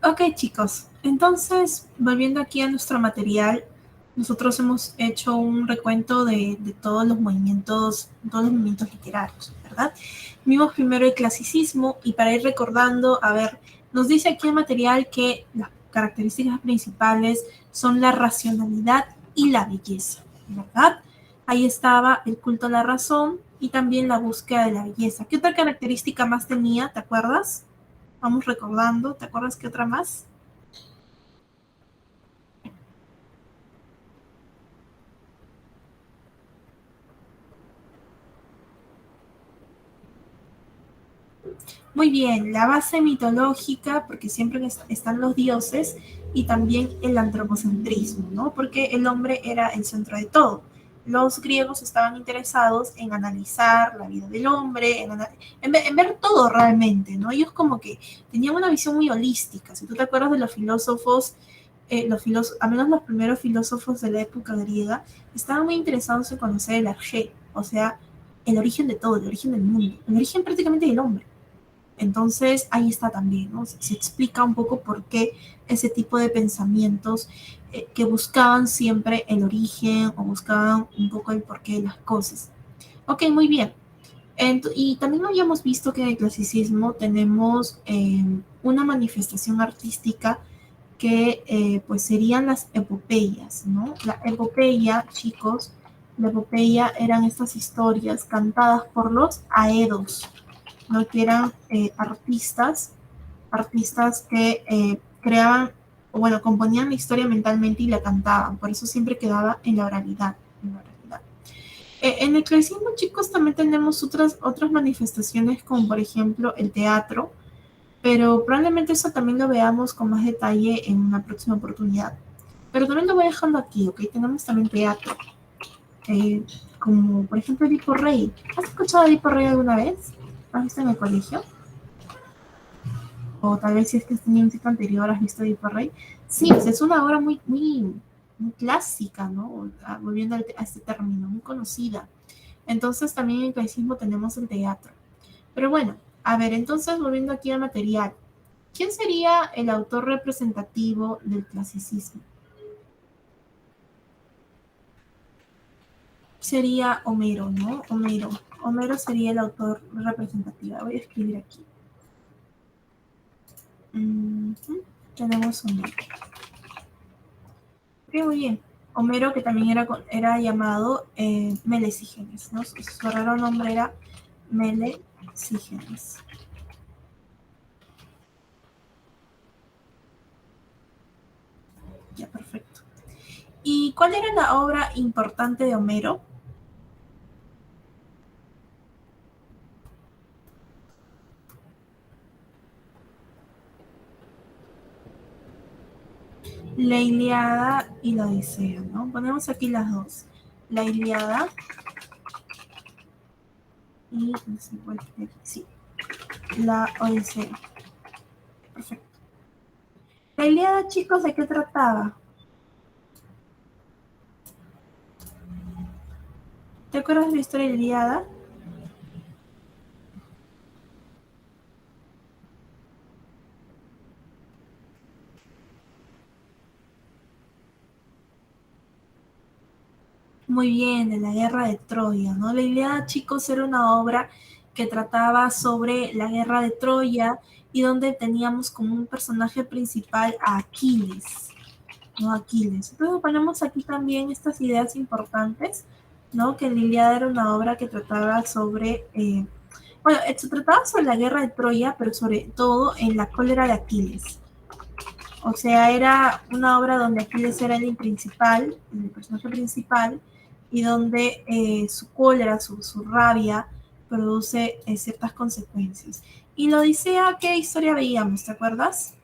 Ok, chicos, entonces, volviendo aquí a nuestro material, nosotros hemos hecho un recuento de todos los movimientos literarios, ¿verdad? Vimos primero el clasicismo y para ir recordando, a ver, nos dice aquí el material que las características principales son la racionalidad y la belleza, ¿verdad? Ahí estaba el culto a la razón y también la búsqueda de la belleza. ¿Qué otra característica más tenía? ¿Te acuerdas? Vamos recordando, ¿te acuerdas qué otra más? Muy bien, la base mitológica, porque siempre están los dioses, y también el antropocentrismo, ¿no? Porque el hombre era el centro de todo. Los griegos estaban interesados en analizar la vida del hombre, en ver todo realmente, ¿no? Ellos como que tenían una visión muy holística. Si tú te acuerdas de los filósofos, al menos los primeros filósofos de la época griega, estaban muy interesados en conocer el arjé, o sea, el origen de todo, el origen del mundo, el origen prácticamente del hombre. Entonces ahí está también, ¿no? Se explica un poco por qué ese tipo de pensamientos que buscaban siempre el origen o buscaban un poco el porqué de las cosas. Ok, muy bien. Y también habíamos visto que en el clasicismo tenemos una manifestación artística que pues serían las epopeyas, ¿no? La epopeya, chicos, la epopeya eran estas historias cantadas por los aedos, ¿no? Que eran artistas que creaban, o bueno, componían la historia mentalmente y la cantaban, por eso siempre quedaba en la oralidad. En la oralidad. En el clasicismo, chicos, también tenemos otras manifestaciones, como por ejemplo el teatro, pero probablemente eso también lo veamos con más detalle en una próxima oportunidad. Pero también lo voy dejando aquí, ¿ok? Tenemos también teatro, eh, como por ejemplo Edipo Rey. ¿Has escuchado Edipo Rey alguna vez? ¿Has visto en el colegio? O tal vez si es que has tenido un ciclo anterior, has visto Edipo Rey. Sí, pues es una obra muy clásica, ¿no? Volviendo a este término, muy conocida. Entonces también en el clasicismo tenemos el teatro. Pero bueno, a ver, entonces volviendo aquí al material, ¿quién sería el autor representativo del clasicismo? Sería Homero, ¿no? Homero. Homero sería el autor representativo. Voy a escribir aquí. Tenemos Homero. Ok, muy bien. Homero, que también era llamado Melesígenes, ¿no? Su verdadero nombre era Melesígenes. Ya, perfecto. ¿Y cuál era la obra importante de Homero? La Ilíada y la Odisea, ¿no? Ponemos aquí las dos. La Ilíada y sí, la Odisea. Perfecto. La Ilíada, chicos, ¿de qué trataba? ¿Te acuerdas de la historia de la Ilíada? Muy bien, de la guerra de Troya, ¿no? La Ilíada, chicos, era una obra que trataba sobre la guerra de Troya y donde teníamos como un personaje principal a Aquiles, ¿no? Aquiles. Entonces ponemos aquí también estas ideas importantes, ¿no? Que la Ilíada era una obra que trataba sobre, bueno, se trataba sobre la guerra de Troya, pero sobre todo en la cólera de Aquiles. O sea, era una obra donde Aquiles era el personaje principal, y donde su cólera, su rabia, produce ciertas consecuencias. Y la Odisea, ¿qué historia veíamos? ¿Te acuerdas?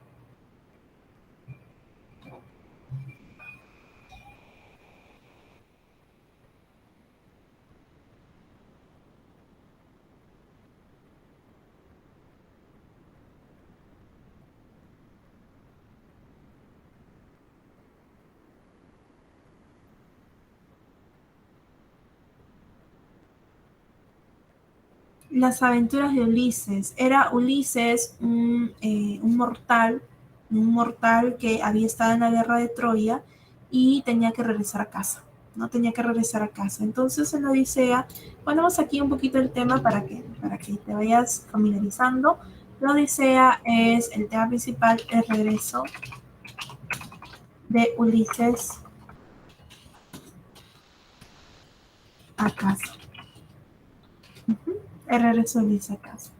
Las aventuras de Ulises. Era Ulises un mortal un mortal que había estado en la guerra de Troya y tenía que regresar a casa, ¿no? Tenía que regresar a casa. Entonces en la Odisea, ponemos aquí un poquito el tema para que te vayas familiarizando. La Odisea es el tema principal, el regreso de Ulises a casa. El regreso de Ulises a casa.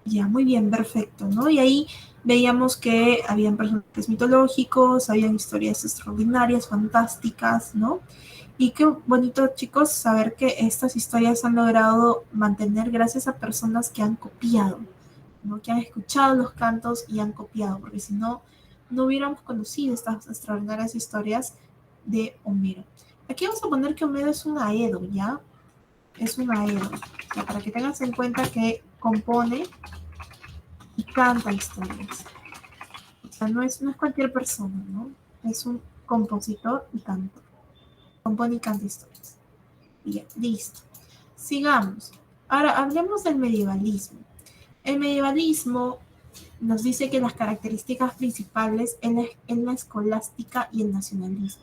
Ya, muy bien, perfecto, ¿no? Y ahí veíamos que habían personajes mitológicos, habían historias extraordinarias, fantásticas, ¿no? Y qué bonito, chicos, saber que estas historias han logrado mantener gracias a personas que han copiado, ¿no? Que han escuchado los cantos y han copiado, porque si no, no hubiéramos conocido estas extraordinarias historias de Homero. Aquí vamos a poner que Homero es un aedo, ¿ya? Es un aedo. O sea, para que tengas en cuenta que compone y canta historias. O sea, no es cualquier persona, ¿no? Es un compositor y cantor. Compone y canta historias. Bien, listo. Sigamos. Ahora hablemos del medievalismo. El medievalismo nos dice que las características principales en la escolástica y el nacionalismo.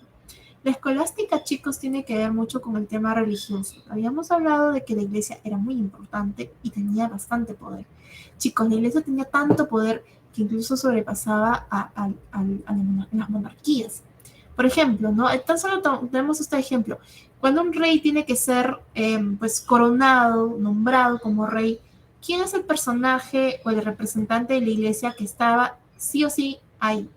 La escolástica, chicos, tiene que ver mucho con el tema religioso. Habíamos hablado de que la iglesia era muy importante y tenía bastante poder. Chicos, la iglesia tenía tanto poder que incluso sobrepasaba las monarquías. Por ejemplo, ¿no? Tan solo tenemos este ejemplo. Cuando un rey tiene que ser pues coronado, nombrado como rey, ¿quién es el personaje o el representante de la iglesia que estaba sí o sí ahí?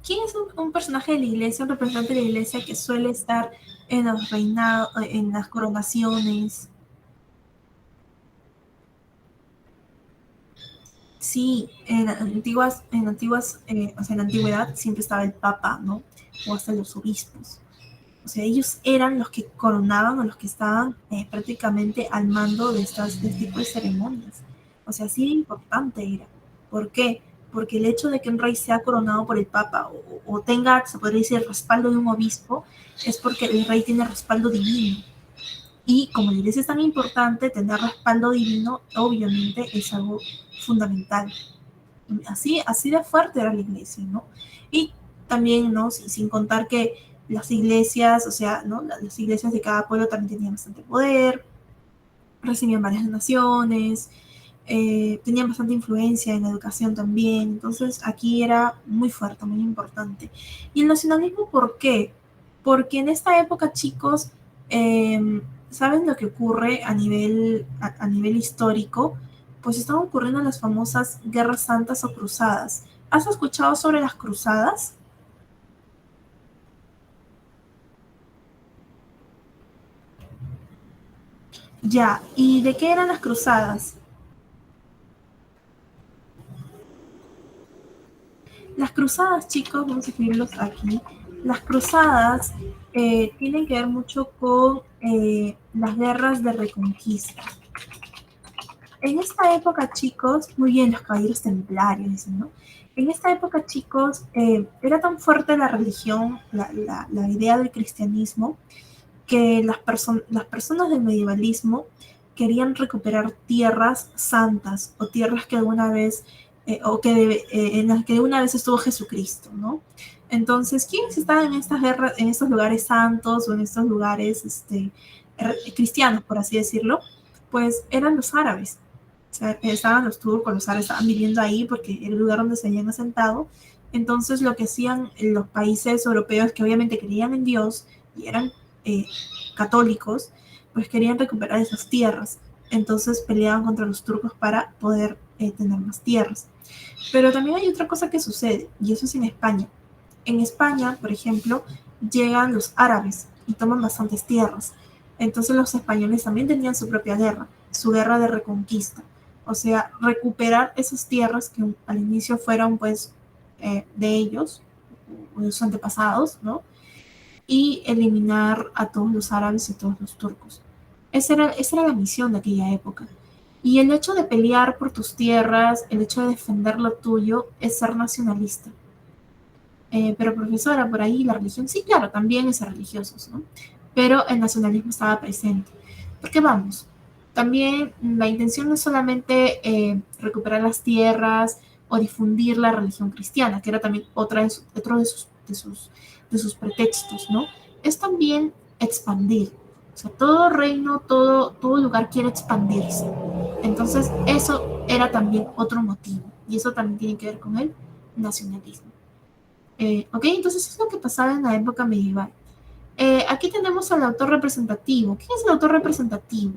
¿Quién es un personaje de la iglesia, un representante de la iglesia que suele estar en los reinados, en las coronaciones? Sí, o sea, en la antigüedad siempre estaba el papa, ¿no? O hasta los obispos. O sea, ellos eran los que coronaban o los que estaban prácticamente al mando de este tipo de ceremonias. O sea, así de importante era. ¿Por qué? Porque el hecho de que un rey sea coronado por el papa o tenga, se podría decir, el respaldo de un obispo, es porque el rey tiene respaldo divino. Y como la iglesia es tan importante, tener respaldo divino obviamente es algo fundamental. Así de fuerte era la iglesia, ¿no? Y también, ¿no? Sin contar que las iglesias, o sea, ¿no? Las iglesias de cada pueblo también tenían bastante poder, recibían varias naciones, tenían bastante influencia en la educación también, entonces aquí era muy fuerte, muy importante. ¿Y el nacionalismo por qué? Porque en esta época, chicos, ¿saben lo que ocurre a nivel histórico? Pues están ocurriendo las famosas guerras santas o cruzadas. ¿Has escuchado sobre las cruzadas? Ya, ¿y de qué eran las cruzadas? Las cruzadas, chicos, vamos a escribirlos aquí. Las cruzadas tienen que ver mucho con las guerras de reconquista. En esta época, chicos, muy bien, los caballeros templarios, dicen, ¿no? En esta época, chicos, era tan fuerte la religión, la idea del cristianismo, que las personas del medievalismo querían recuperar tierras santas o tierras que alguna vez en las que una vez estuvo Jesucristo, ¿no? Entonces, ¿quiénes estaban en estas guerras, en estos lugares santos o en estos lugares cristianos, por así decirlo? Pues eran los árabes. O sea, estaban los turcos, los árabes estaban viviendo ahí porque era el lugar donde se habían asentado. Entonces, lo que hacían los países europeos que obviamente creían en Dios y eran eh, católicos, pues querían recuperar esas tierras. Entonces peleaban contra los turcos para poder tener más tierras. Pero también hay otra cosa que sucede, y eso es en España. En España, por ejemplo, llegan los árabes y toman bastantes tierras. Entonces los españoles también tenían su propia guerra, su guerra de reconquista. O sea, recuperar esas tierras que al inicio fueron pues de ellos, de sus antepasados, ¿no? Y eliminar a todos los árabes y a todos los turcos. Esa era la misión de aquella época. Y el hecho de pelear por tus tierras, el hecho de defender lo tuyo, es ser nacionalista. Pero profesora, por ahí la religión, sí, claro, también es ser religiosos, ¿no? Pero el nacionalismo estaba presente. Porque vamos, también la intención no es solamente recuperar las tierras o difundir la religión cristiana, que era también otro de sus pretextos, ¿no? Es también expandir. O sea, todo reino, todo lugar quiere expandirse. Entonces, eso era también otro motivo. Y eso también tiene que ver con el nacionalismo. Ok, entonces eso es lo que pasaba en la época medieval. Aquí tenemos al autor representativo. ¿Quién es el autor representativo?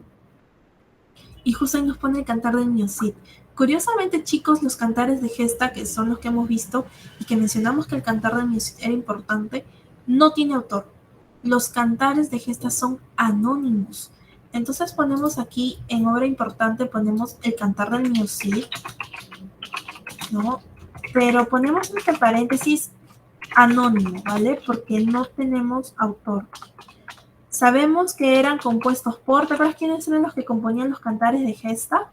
Y justo ahí nos pone el cantar del Niño Cid. Curiosamente, chicos, los cantares de gesta, que son los que hemos visto y que mencionamos que el cantar del Niño Cid era importante, no tiene autor. Los cantares de gesta son anónimos. Entonces ponemos aquí en obra importante, ponemos el cantar del Niño Cid, ¿no? Pero ponemos entre paréntesis anónimo, ¿vale? Porque no tenemos autor. Sabemos que eran compuestos por, ¿te acuerdas quiénes eran los que componían los cantares de gesta?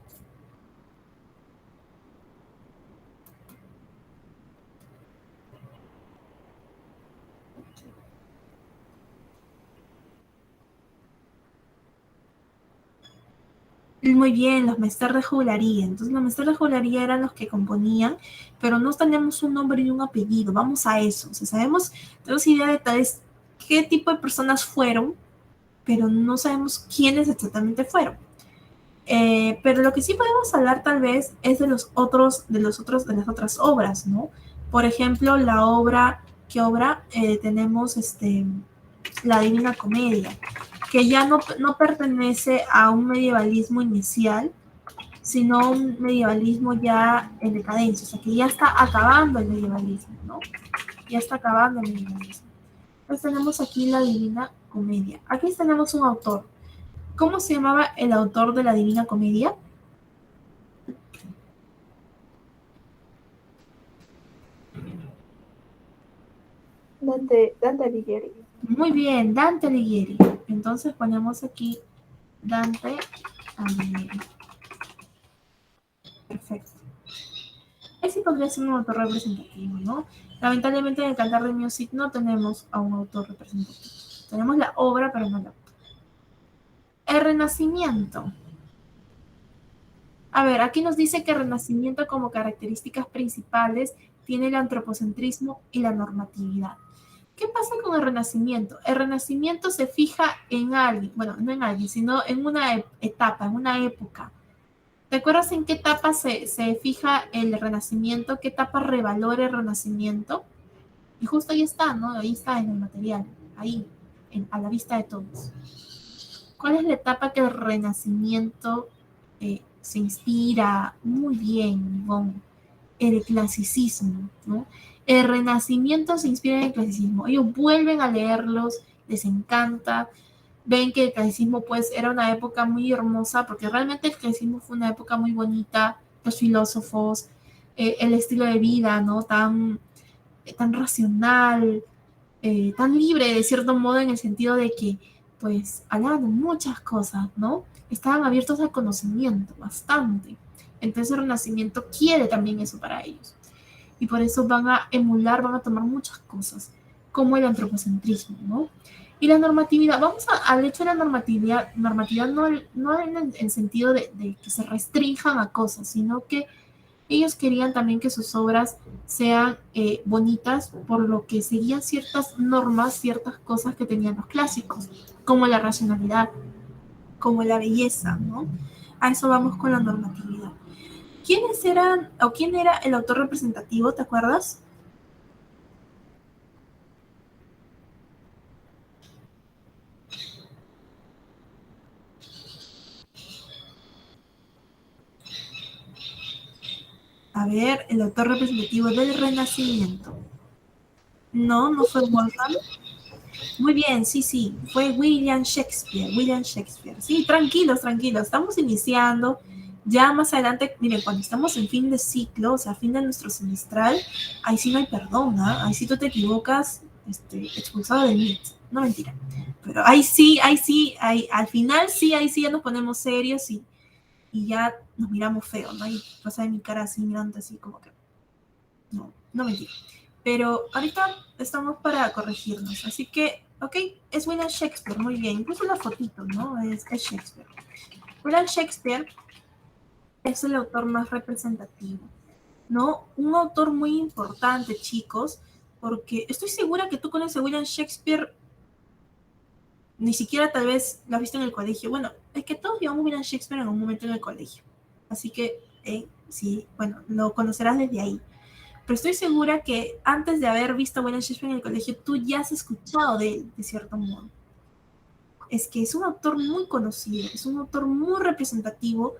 Muy bien, los Mester de Juglaría. Entonces, los Mester de Juglaría eran los que componían, pero no tenemos un nombre y un apellido. Vamos a eso. O sea, tenemos idea de tal vez qué tipo de personas fueron, pero no sabemos quiénes exactamente fueron. Pero lo que sí podemos hablar tal vez es de las otras obras, ¿no? Por ejemplo, ¿qué obra? Tenemos la Divina Comedia, que ya no pertenece a un medievalismo inicial, sino un medievalismo ya en decadencia, o sea, que ya está acabando el medievalismo, ¿no? Ya está acabando el medievalismo. Entonces tenemos aquí la Divina Comedia. Aquí tenemos un autor. ¿Cómo se llamaba el autor de la Divina Comedia? Dante Alighieri. Muy bien, Dante Alighieri. Entonces ponemos aquí Dante Alighieri. Perfecto. Ese podría ser un autor representativo, ¿no? Lamentablemente en el Cantar de Music no tenemos a un autor representativo. Tenemos la obra, pero no la autor. El Renacimiento. A ver, aquí nos dice que el Renacimiento como características principales tiene el antropocentrismo y la normatividad. ¿Qué pasa con el Renacimiento? El Renacimiento se fija en alguien, bueno, no en alguien, sino en una etapa, en una época. ¿Te acuerdas en qué etapa se fija el Renacimiento? ¿Qué etapa revalora el Renacimiento? Y justo ahí está, ¿no? Ahí está en el material, ahí, a la vista de todos. ¿Cuál es la etapa que el Renacimiento se inspira? Muy bien, Ivonne. El clasicismo, ¿no? El Renacimiento se inspira en el clasicismo. Ellos vuelven a leerlos, les encanta, ven que el clasicismo pues era una época muy hermosa, porque realmente el clasicismo fue una época muy bonita, los filósofos, el estilo de vida, ¿no? Tan racional, tan libre de cierto modo en el sentido de que pues hablaban de muchas cosas, ¿no? Estaban abiertos al conocimiento bastante. Entonces el Renacimiento quiere también eso para ellos. Y por eso van a emular, van a tomar muchas cosas, como el antropocentrismo, ¿no? Y la normatividad, vamos al hecho de la normatividad no en el sentido de que se restrinjan a cosas, sino que ellos querían también que sus obras sean bonitas, por lo que seguían ciertas normas, ciertas cosas que tenían los clásicos, como la racionalidad, como la belleza, ¿no? A eso vamos con la normatividad. ¿Quiénes eran o quién era el autor representativo? ¿Te acuerdas? A ver, el autor representativo del Renacimiento. No fue Wolfgang. Muy bien, sí, fue William Shakespeare. Sí, tranquilos, estamos iniciando. Ya más adelante, miren, cuando estamos en fin de ciclo, o sea, fin de nuestro semestral, ahí sí no hay perdón, ¿eh? Ahí sí tú te equivocas, expulsado del MIT. No, mentira. Pero al final sí, ahí sí ya nos ponemos serios y ya nos miramos feo, ¿no? Y pasa de mi cara así mirando así como que, no mentira. Pero ahorita estamos para corregirnos, así que, ok, es William Shakespeare, muy bien, incluso la fotito, ¿no? Es Shakespeare. William Shakespeare es el autor más representativo, ¿no? Un autor muy importante, chicos, porque estoy segura que tú conoces a William Shakespeare, ni siquiera tal vez lo has visto en el colegio. Bueno, es que todos llevamos a William Shakespeare en algún momento en el colegio, así que, sí, bueno, lo conocerás desde ahí. Pero estoy segura que antes de haber visto a William Shakespeare en el colegio, tú ya has escuchado de él, de cierto modo. Es que es un autor muy conocido, es un autor muy representativo,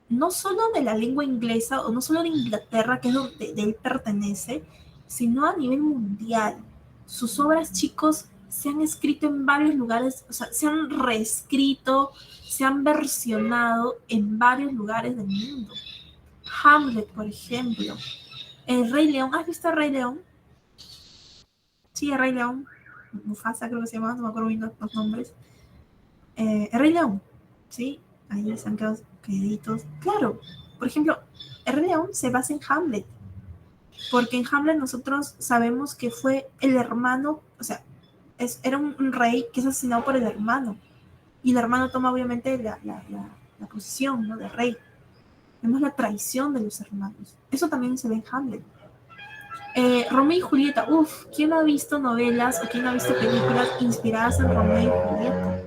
no solo de la lengua inglesa o no solo de Inglaterra, que es donde él pertenece, sino a nivel mundial. Sus obras, chicos, se han escrito en varios lugares, o sea, se han reescrito, se han versionado en varios lugares del mundo. Hamlet, por ejemplo. El Rey León, ¿has visto el Rey León? Sí, el Rey León. Mufasa creo que se llama, no me acuerdo bien los nombres. El Rey León, ¿sí? Ahí se han quedado queditos. Claro, por ejemplo, el Rey León se basa en Hamlet, porque en Hamlet nosotros sabemos que fue el hermano, o sea, era un rey que es asesinado por el hermano, y el hermano toma obviamente la posición, ¿no?, de rey. Vemos la traición de los hermanos. Eso también se ve en Hamlet. Romeo y Julieta, ¿quién no ha visto novelas o quién no ha visto películas inspiradas en Romeo y Julieta?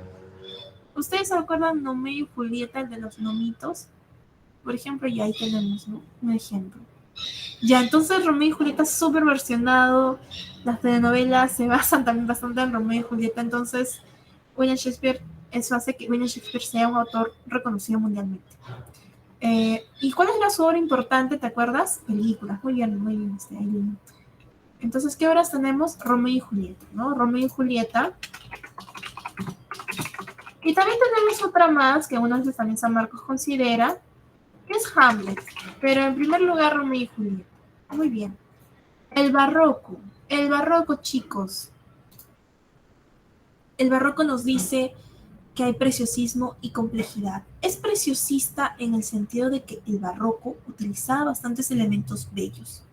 ¿Ustedes se acuerdan Romeo y Julieta, el de los nomitos? Por ejemplo, y ahí tenemos, ¿no?, un ejemplo. Ya, entonces Romeo y Julieta es súper versionado, las telenovelas se basan también bastante en Romeo y Julieta, entonces William Shakespeare, eso hace que William Shakespeare sea un autor reconocido mundialmente. ¿Y cuál es la su obra importante, te acuerdas? Películas, muy bien, ahí. Entonces, ¿qué obras tenemos? Romeo y Julieta, ¿no? Romeo y Julieta. Y también tenemos otra más, que uno de también San Marcos considera, que es Hamlet. Pero en primer lugar, Romeo y Julieta. Muy bien. El barroco. El barroco, chicos. El barroco nos dice que hay preciosismo y complejidad. Es preciosista en el sentido de que el barroco utilizaba bastantes elementos bellos.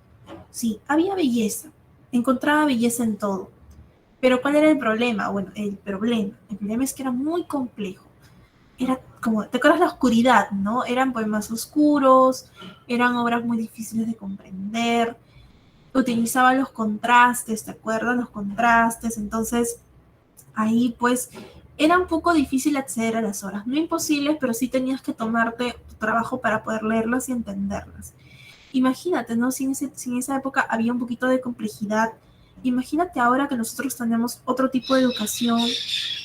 Sí, había belleza. Encontraba belleza en todo. Pero ¿cuál era el problema? Bueno, el problema es que era muy complejo. Era como, ¿te acuerdas la oscuridad, no? Eran poemas oscuros, eran obras muy difíciles de comprender, utilizaban los contrastes, ¿te acuerdas? Los contrastes, entonces ahí pues era un poco difícil acceder a las obras, no imposibles, pero sí tenías que tomarte tu trabajo para poder leerlas y entenderlas. Imagínate, ¿no? Si en esa época había un poquito de complejidad, imagínate ahora que nosotros tenemos otro tipo de educación,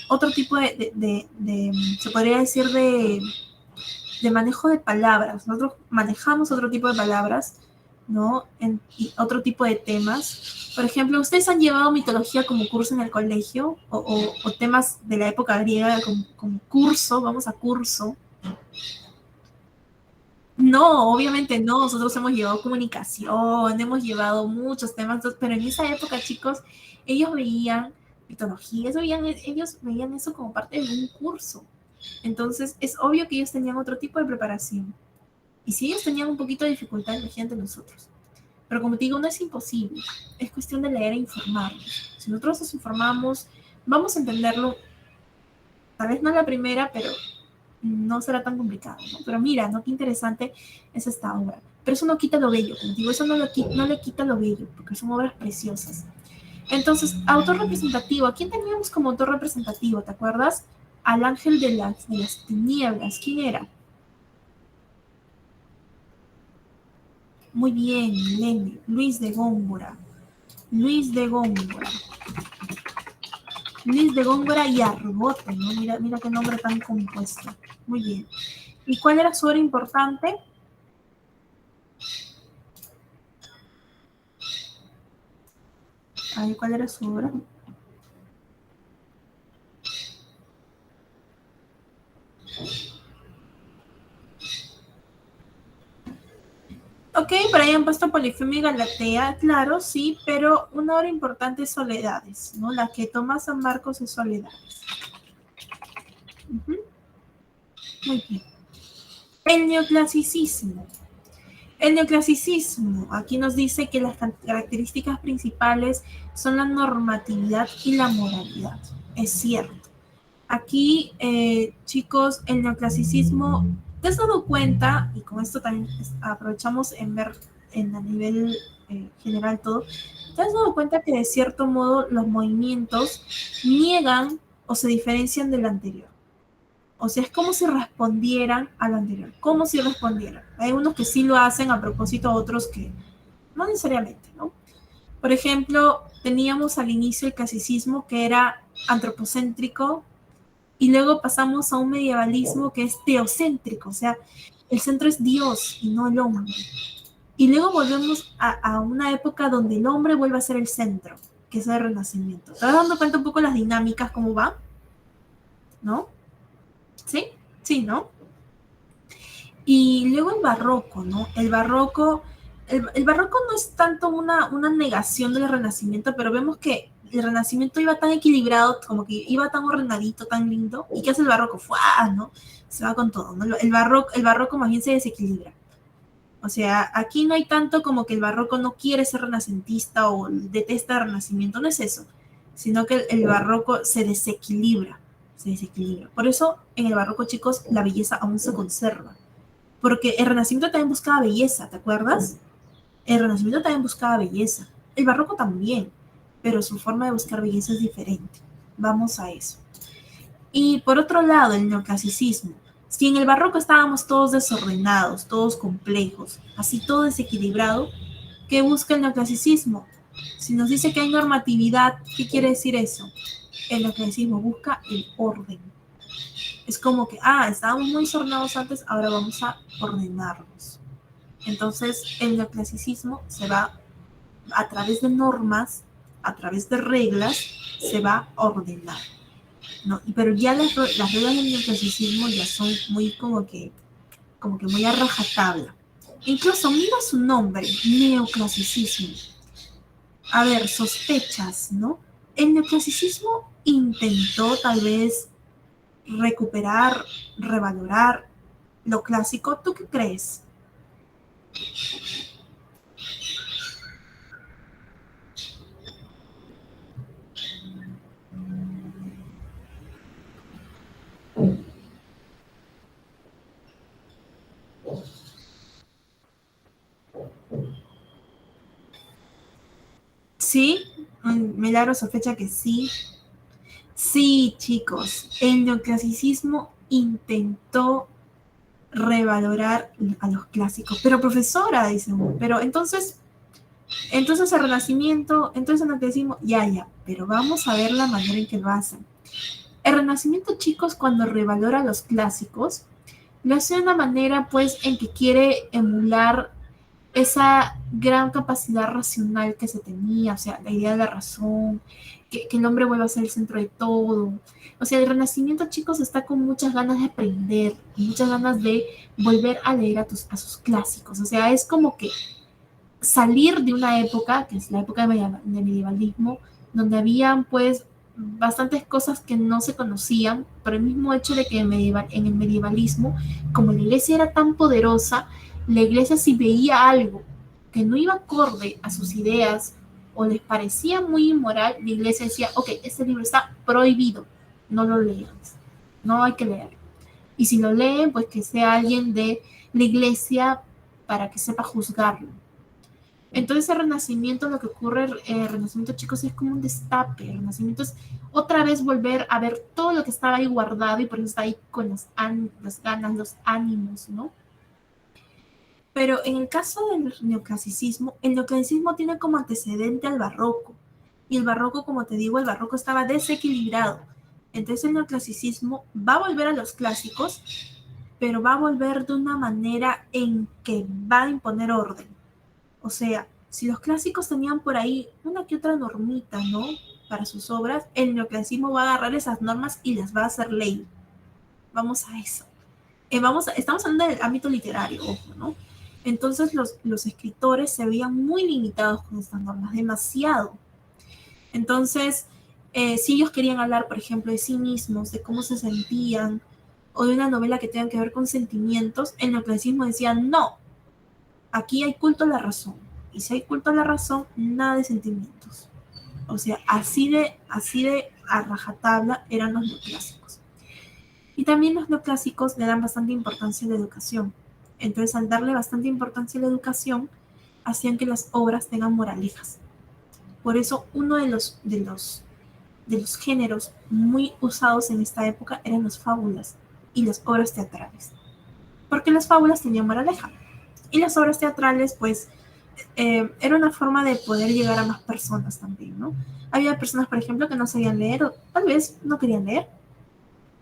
otro tipo se podría decir, de manejo de palabras. Nosotros manejamos otro tipo de palabras, ¿no? Y otro tipo de temas. Por ejemplo, ¿ustedes han llevado mitología como curso en el colegio? O temas de la época griega como curso, vamos a curso. No, obviamente no, nosotros hemos llevado comunicación, hemos llevado muchos temas, pero en esa época, chicos, ellos veían mitología, ellos veían eso como parte de un curso. Entonces, es obvio que ellos tenían otro tipo de preparación. Y si ellos tenían un poquito de dificultad, imagínate nosotros. Pero como te digo, no es imposible, es cuestión de leer e informarnos. Si nosotros nos informamos, vamos a entenderlo, tal vez no a la primera, pero no será tan complicado, ¿no? Pero mira, ¿no? Qué interesante es esta obra. Pero eso no quita lo bello, como digo, eso no le quita lo bello, porque son obras preciosas. Entonces, autor representativo, ¿a quién teníamos como autor representativo? ¿Te acuerdas? Al ángel de las tinieblas. ¿Quién era? Muy bien, Milene. Luis de Góngora. Luis de Góngora. Luis de Góngora y Argote, ¿no? Mira qué nombre tan compuesto. Muy bien. ¿Y cuál era su obra importante? Ay, ¿cuál era su obra? Ok, por ahí han puesto Polifemia y Galatea, claro, sí, pero una obra importante es Soledades, ¿no? La que toma San Marcos es Soledades. Ujú. Muy bien. El neoclasicismo. El neoclasicismo, aquí nos dice que las características principales son la normatividad y la moralidad. Es cierto. Aquí, chicos, el neoclasicismo, ¿te has dado cuenta? Y con esto también aprovechamos en ver a nivel general todo. ¿Te has dado cuenta que de cierto modo los movimientos niegan o se diferencian del anterior? O sea, es como si respondieran al anterior, como si respondieran. Hay unos que sí lo hacen a propósito, otros que no necesariamente, ¿no? Por ejemplo, teníamos al inicio el clasicismo que era antropocéntrico y luego pasamos a un medievalismo que es teocéntrico, o sea, el centro es Dios y no el hombre. Y luego volvemos a una época donde el hombre vuelve a ser el centro, que es el Renacimiento. ¿Te vas dando cuenta un poco las dinámicas, cómo va? ¿No? ¿Sí? Sí, ¿no? Y luego el barroco, ¿no? El barroco no es tanto una negación del Renacimiento, pero vemos que el Renacimiento iba tan equilibrado, como que iba tan ordenadito, tan lindo, y ¿qué hace el barroco? ¡Fua! ¿No? Se va con todo, ¿no? El barroco más bien se desequilibra. O sea, aquí no hay tanto como que el barroco no quiere ser renacentista o detesta el Renacimiento, no es eso, sino que el barroco se desequilibra, se desequilibra. Por eso en el barroco, chicos, la belleza aún se conserva. Porque el Renacimiento también buscaba belleza, ¿te acuerdas? El Renacimiento también buscaba belleza. El Barroco también, pero su forma de buscar belleza es diferente. Vamos a eso. Y por otro lado, el neoclasicismo. Si en el Barroco estábamos todos desordenados, todos complejos, así todo desequilibrado, ¿qué busca el neoclasicismo? Si nos dice que hay normatividad, ¿qué quiere decir eso? El neoclasicismo busca el orden. Es como que, estábamos muy desordenados antes, ahora vamos a ordenarnos. Entonces, el neoclasicismo se va a través de normas, a través de reglas, se va a ordenar, ¿no? Pero ya las reglas del neoclasicismo ya son muy como que muy a rajatabla. Incluso mira su nombre, neoclasicismo. A ver, sospechas, ¿no? El neoclasicismo intentó tal vez recuperar, revalorar lo clásico. ¿Tú qué crees? Sí, Milagro sospecha que sí. Sí, chicos, el neoclasicismo intentó revalorar a los clásicos. Pero profesora, dicen, pero entonces el Renacimiento, entonces el neoclasicismo, ya, pero vamos a ver la manera en que lo hacen. El Renacimiento, chicos, cuando revalora a los clásicos, lo hace de una manera, pues, en que quiere emular esa gran capacidad racional que se tenía, o sea, la idea de la razón, que el hombre vuelva a ser el centro de todo. O sea, el Renacimiento, chicos, está con muchas ganas de aprender, muchas ganas de volver a leer a sus clásicos. O sea, es como que salir de una época, que es la época de medievalismo, donde habían pues bastantes cosas que no se conocían, por el mismo hecho de que en el medievalismo, como la iglesia era tan poderosa, la iglesia si veía algo que no iba acorde a sus ideas o les parecía muy inmoral, la iglesia decía, ok, este libro está prohibido, no lo lean, no hay que leerlo. Y si lo leen, pues que sea alguien de la iglesia para que sepa juzgarlo. Entonces el Renacimiento, lo que ocurre, el Renacimiento, chicos, es como un destape. El Renacimiento es otra vez volver a ver todo lo que estaba ahí guardado y por eso está ahí con las ganas, los ánimos, ¿no? Pero en el caso del neoclasicismo, el neoclasicismo tiene como antecedente al barroco. Y el barroco, como te digo, el barroco estaba desequilibrado. Entonces el neoclasicismo va a volver a los clásicos, pero va a volver de una manera en que va a imponer orden. O sea, si los clásicos tenían por ahí una que otra normita, ¿no? Para sus obras, el neoclasicismo va a agarrar esas normas y las va a hacer ley. Vamos a eso. Estamos hablando del ámbito literario, ojo, ¿no? Entonces los escritores se veían muy limitados con estas normas, demasiado. Entonces, si ellos querían hablar, por ejemplo, de sí mismos, de cómo se sentían, o de una novela que tenga que ver con sentimientos, el neoclasicismo decía, no, aquí hay culto a la razón. Y si hay culto a la razón, nada de sentimientos. O sea, así de a rajatabla eran los neoclásicos. Y también los neoclásicos le dan bastante importancia a la educación. Entonces, al darle bastante importancia a la educación, hacían que las obras tengan moralejas. Por eso, uno de los géneros muy usados en esta época eran las fábulas y las obras teatrales. Porque las fábulas tenían moraleja. Y las obras teatrales, pues, era una forma de poder llegar a más personas también, ¿no? Había personas, por ejemplo, que no sabían leer o tal vez no querían leer.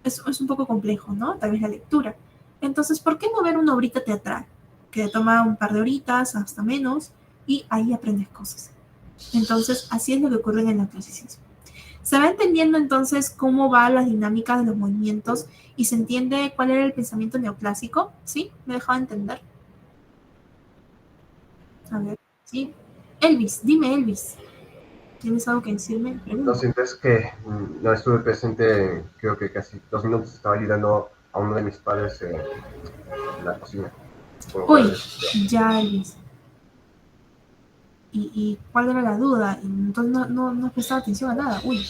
Es un poco complejo, ¿no? Tal vez la lectura. Entonces, ¿por qué no ver una obrita teatral? Que toma un par de horitas, hasta menos, y ahí aprendes cosas. Entonces, así es lo que ocurre en el neoclasicismo. Se va entendiendo entonces cómo va la dinámica de los movimientos y se entiende cuál era el pensamiento neoclásico. ¿Sí? ¿Me dejaba entender? A ver, ¿sí? Elvis, dime Elvis. ¿Tienes algo que decirme? Lo Pregunta. siento, es que no estuve presente, creo que casi 2 minutos. Estaba ayudando a uno de mis padres en la cocina, por lo Uy, cual, ya Elvis. ¿Y cuál era la duda? Entonces no prestaba atención a nada. Uy,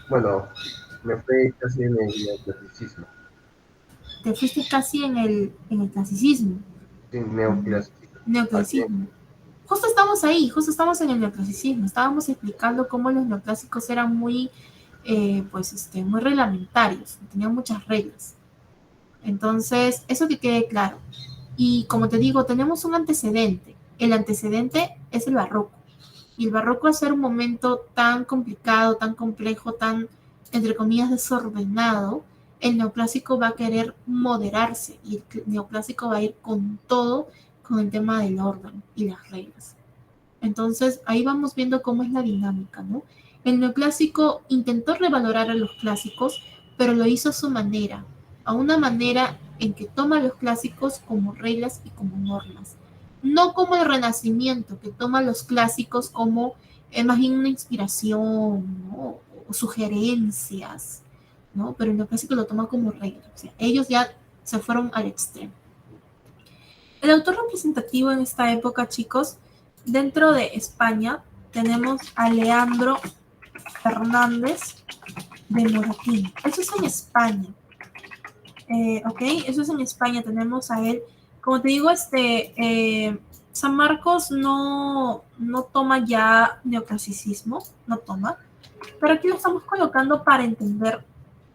bueno, me fui casi en el clasicismo, te fuiste casi en el clasicismo. sin Mm, neoclasicismo, al fin. neoclasicismo. Justo estamos ahí, justo estamos en el neoclasicismo. Estábamos explicando cómo los neoclásicos eran muy, muy reglamentarios, tenían muchas reglas. Entonces, eso que quede claro. Y como te digo, tenemos un antecedente. El antecedente es el barroco. Y el barroco, al ser un momento tan complicado, tan complejo, tan, entre comillas, desordenado, el neoclásico va a querer moderarse y el neoclásico va a ir con todo con el tema del orden y las reglas. Entonces, ahí vamos viendo cómo es la dinámica, ¿no? El neoclásico intentó revalorar a los clásicos, pero lo hizo a su manera, a una manera en que toma los clásicos como reglas y como normas. No como el Renacimiento, que toma los clásicos como más bien una inspiración, ¿no? O sugerencias, ¿no? Pero el neoclásico lo toma como regla. O sea, ellos ya se fueron al extremo. El autor representativo en esta época, chicos, dentro de España tenemos a Leandro Fernández de Moratín. Eso es en España. Ok, eso es en España. Tenemos a él. Como te digo, San Marcos no toma ya neoclasicismo, no toma, pero aquí lo estamos colocando para entender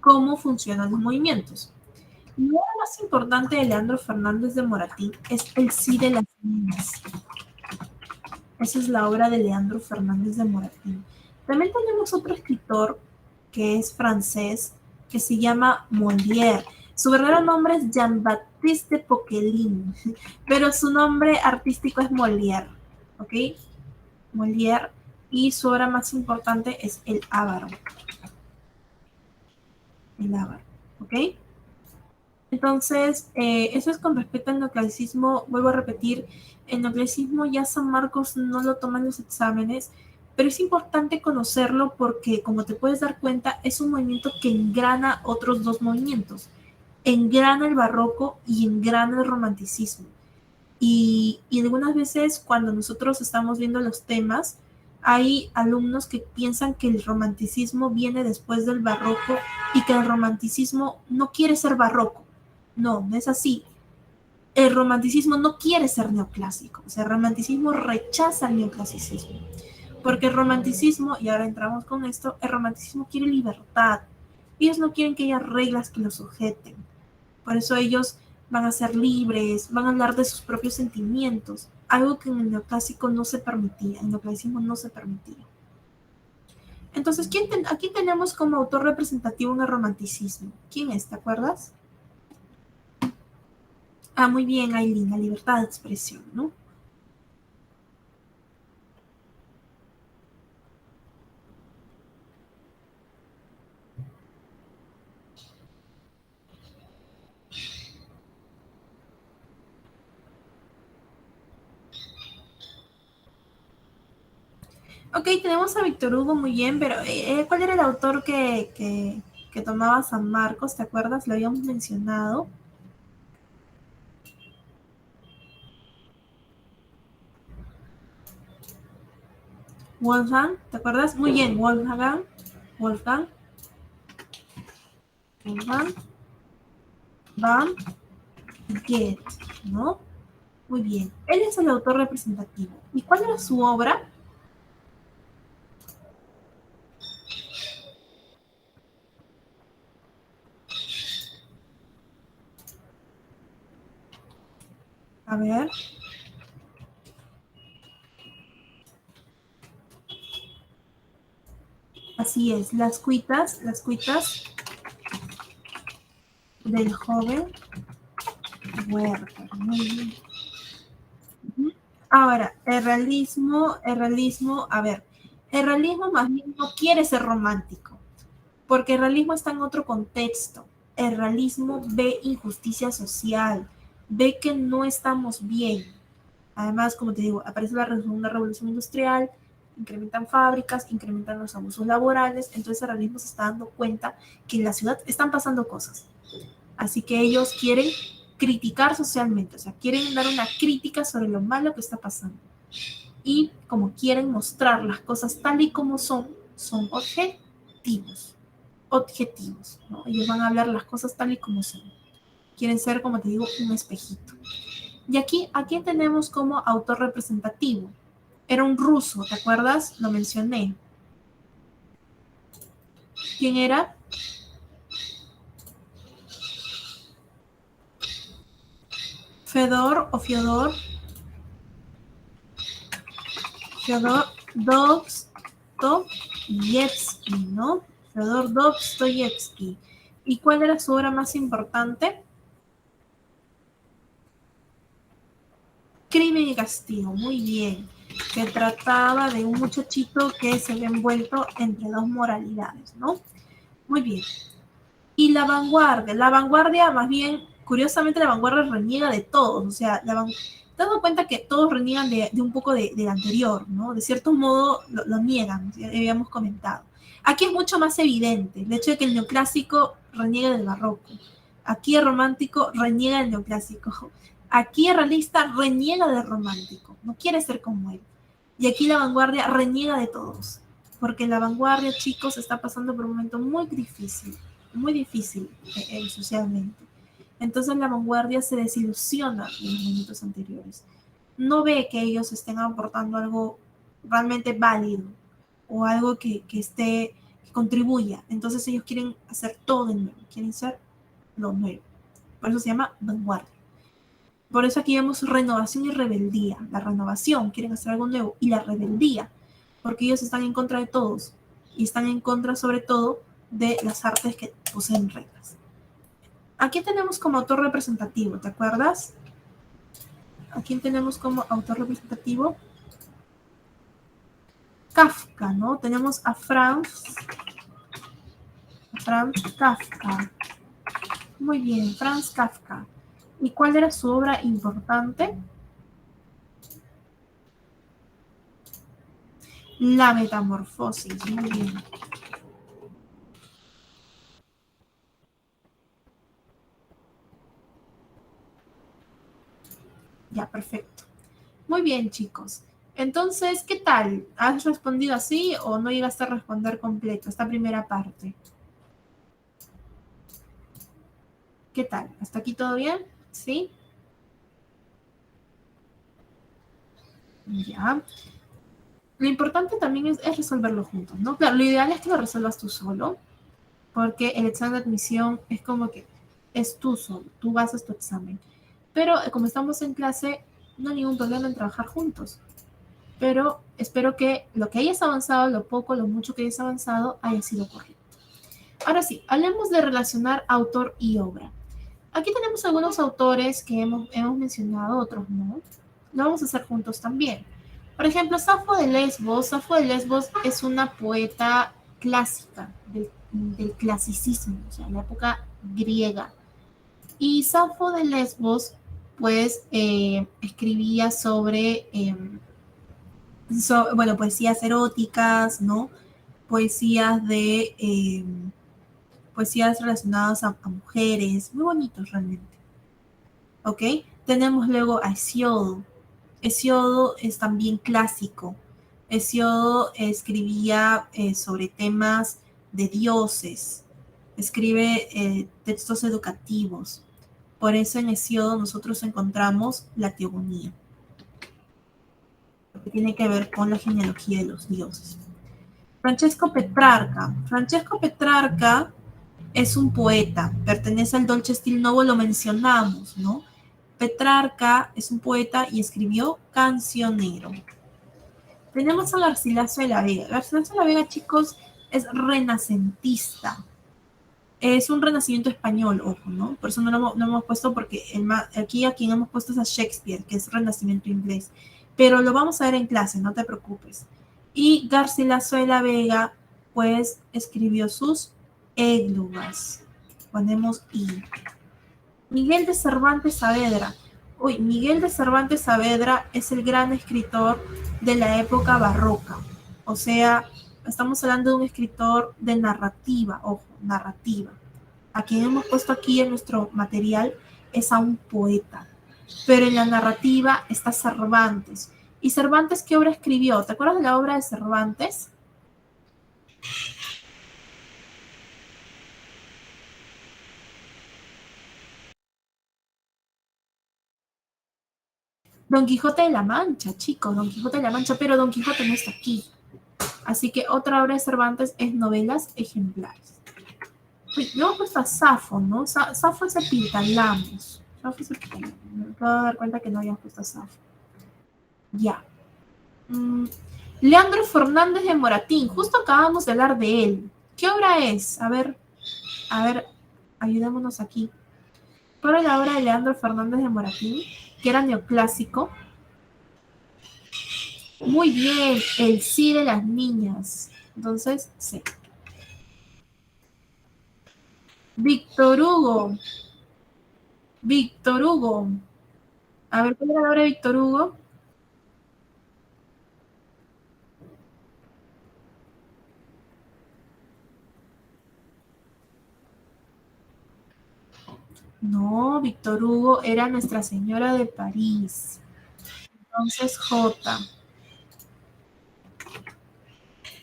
cómo funcionan los movimientos. Lo más importante de Leandro Fernández de Moratín es el Sí de las Niñas. Esa es la obra de Leandro Fernández de Moratín. También tenemos otro escritor que es francés, que se llama Molière. Su verdadero nombre es Jean-Baptiste Poquelin, pero su nombre artístico es Molière, ¿ok? Molière, y su obra más importante es El Avaro. El Avaro, ¿ok? Entonces, eso es con respecto al neoclasicismo. Vuelvo a repetir, el neoclasicismo ya San Marcos no lo toma en los exámenes, pero es importante conocerlo porque, como te puedes dar cuenta, es un movimiento que engrana otros dos movimientos. Engrana el barroco y engrana el romanticismo. Y algunas veces cuando nosotros estamos viendo los temas, hay alumnos que piensan que el romanticismo viene después del barroco y que el romanticismo no quiere ser barroco. No, no es así. El romanticismo no quiere ser neoclásico, o sea, el romanticismo rechaza el neoclasicismo, porque el romanticismo, y ahora entramos con esto, el romanticismo quiere libertad. Ellos no quieren que haya reglas que los sujeten. Por eso ellos van a ser libres, van a hablar de sus propios sentimientos, algo que en el neoclásico no se permitía, en el neoclasicismo no se permitía. Entonces, aquí tenemos como autor representativo en el romanticismo. ¿Quién es? ¿Te acuerdas? Ah, muy bien, Aileen, la libertad de expresión, ¿no? Ok, tenemos a Víctor Hugo, muy bien, pero ¿cuál era el autor que tomaba San Marcos? ¿Te acuerdas? Lo habíamos mencionado. Wolfgang, ¿te acuerdas? Muy bien, Wolfgang van Goethe, ¿no? Muy bien, él es el autor representativo. ¿Y cuál era su obra? A ver. Así es, las cuitas del joven Werther. Muy bien. Ahora, a ver, el realismo más bien no quiere ser romántico, porque el realismo está en otro contexto. El realismo ve injusticia social, ve que no estamos bien. Además, como te digo, aparece la segunda revolución industrial, incrementan fábricas, incrementan los abusos laborales, entonces el realismo se está dando cuenta que en la ciudad están pasando cosas. Así que ellos quieren criticar socialmente, o sea, quieren dar una crítica sobre lo malo que está pasando. Y como quieren mostrar las cosas tal y como son objetivos, ¿no? Ellos van a hablar las cosas tal y como son. Quieren ser, como te digo, un espejito. Y aquí tenemos como autor representativo. Era un ruso, ¿te acuerdas? Lo mencioné. ¿Quién era? Fedor Dostoyevsky, ¿no? Fedor Dostoyevsky. ¿Y cuál era su obra más importante? Crimen y castigo, muy bien. Que trataba de un muchachito que se ve envuelto entre dos moralidades, ¿no? Muy bien. Y la vanguardia más bien, curiosamente la vanguardia reniega de todos, o sea, te has dado cuenta que todos reniegan de un poco del anterior, ¿no? De cierto modo lo niegan, ya habíamos comentado. Aquí es mucho más evidente el hecho de que el neoclásico reniega del barroco. Aquí el romántico reniega del neoclásico. Aquí el realista reniega del romántico, no quiere ser como él. Y aquí la vanguardia reniega de todos, porque la vanguardia, chicos, está pasando por un momento muy difícil socialmente. Entonces la vanguardia se desilusiona de los momentos anteriores. No ve que ellos estén aportando algo realmente válido o algo que contribuya. Entonces ellos quieren hacer todo de nuevo, quieren ser lo nuevo. Por eso se llama vanguardia. Por eso aquí vemos renovación y rebeldía. La renovación, quieren hacer algo nuevo, y la rebeldía, porque ellos están en contra de todos y están en contra sobre todo de las artes que poseen reglas. Aquí tenemos como autor representativo, ¿te acuerdas? ¿A quién tenemos como autor representativo? Kafka, ¿no? Tenemos a Franz Kafka. Muy bien, Franz Kafka. ¿Y cuál era su obra importante? La Metamorfosis, muy bien. Ya, perfecto. Muy bien, chicos. Entonces, ¿qué tal? ¿Has respondido así o no llegaste a responder completo esta primera parte? ¿Qué tal? ¿Hasta aquí todo bien? ¿Sí? Ya. Lo importante también es resolverlo juntos, ¿no? Claro, lo ideal es que lo resuelvas tú solo, porque el examen de admisión es como que es tú solo, tú vas a tu examen. Pero como estamos en clase, no hay ningún problema en trabajar juntos. Pero espero que lo que hayas avanzado, lo poco, lo mucho que hayas avanzado, haya sido correcto. Ahora sí, hablemos de relacionar autor y obra. Aquí tenemos algunos autores que hemos mencionado, otros no. Lo vamos a hacer juntos también. Por ejemplo, Safo de Lesbos. Safo de Lesbos es una poeta clásica del clasicismo, o sea, la época griega. Y Safo de Lesbos, pues, escribía sobre Bueno, poesías eróticas, ¿no? Poesías poesías relacionadas a mujeres, muy bonitos realmente, ¿ok? Tenemos luego a Hesiodo. Hesiodo es también clásico. Hesiodo escribía sobre temas de dioses, escribe textos educativos. Por eso en Hesiodo nosotros encontramos la teogonía, que tiene que ver con la genealogía de los dioses. Francesco Petrarca. Francesco Petrarca es un poeta, pertenece al Dolce Stil Novo, lo mencionamos, ¿no? Petrarca es un poeta y escribió Cancionero. Tenemos a Garcilaso de la Vega. Garcilaso de la Vega, chicos, es renacentista. Es un renacimiento español, ojo, ¿no? Por eso no lo hemos puesto, porque aquí a quien hemos puesto es a Shakespeare, que es renacimiento inglés. Pero lo vamos a ver en clase, no te preocupes. Y Garcilaso de la Vega, pues, escribió sus églogas. Ponemos I. Miguel de Cervantes Saavedra. Uy, Miguel de Cervantes Saavedra es el gran escritor de la época barroca. O sea, estamos hablando de un escritor de narrativa, ojo, narrativa. A quien hemos puesto aquí en nuestro material es a un poeta. Pero en la narrativa está Cervantes. ¿Y Cervantes qué obra escribió? ¿Te acuerdas de la obra de Cervantes? Don Quijote de la Mancha, chicos, Don Quijote de la Mancha, pero Don Quijote no está aquí. Así que otra obra de Cervantes es Novelas Ejemplares. Uy, me hemos puesto a Safo, ¿no? Safo es el Pintalamos. Safo es el Pintalamos. Me acabo de dar cuenta que no habíamos puesto a Safo. Ya. Leandro Fernández de Moratín. Justo acabamos de hablar de él. ¿Qué obra es? A ver, ayudémonos aquí. ¿Cuál es la obra de Leandro Fernández de Moratín? Que era neoclásico. Muy bien, el sí de las niñas. Entonces, sí. Víctor Hugo. Víctor Hugo. A ver, ¿cuál era la obra de Víctor Hugo? No, Víctor Hugo era Nuestra Señora de París. Entonces, J.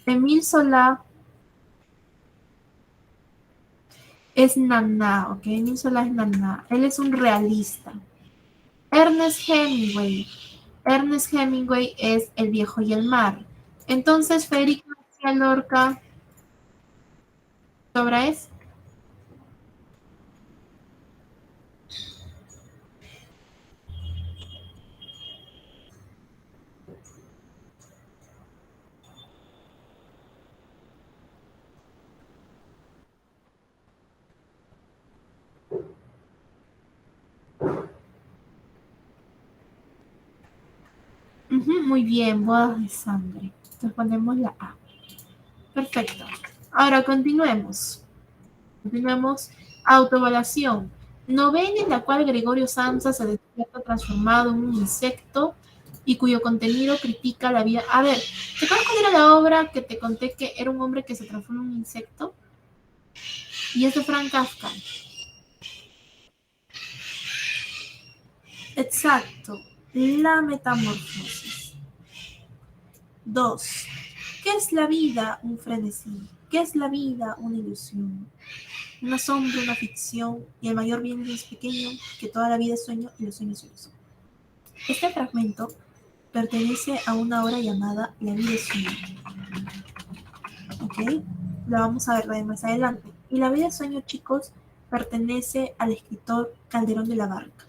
Emil Solá es Naná, ¿ok? Emil Solá es Naná. Él es un realista. Ernest Hemingway. Ernest Hemingway es El viejo y el mar. Entonces, Federico García Lorca, ¿qué obra es? Muy bien, bodas de sangre. Entonces ponemos la A. Perfecto. Ahora continuemos. Continuemos. Autoevaluación. Novela en la cual Gregorio Samsa se despierta transformado en un insecto y cuyo contenido critica la vida. A ver, ¿te acuerdas cuál era la obra que te conté que era un hombre que se transforma en un insecto? Y es de Frank Kafka. Exacto. La metamorfosis. 2. ¿Qué es la vida? Un frenesí. ¿Qué es la vida? Una ilusión. Una sombra, una ficción, y el mayor bien es pequeño, que toda la vida es sueño y los sueños son. Este fragmento pertenece a una obra llamada La vida es sueño. ¿Ok? Lo vamos a ver más adelante. Y La vida es sueño, chicos, pertenece al escritor Calderón de la Barca.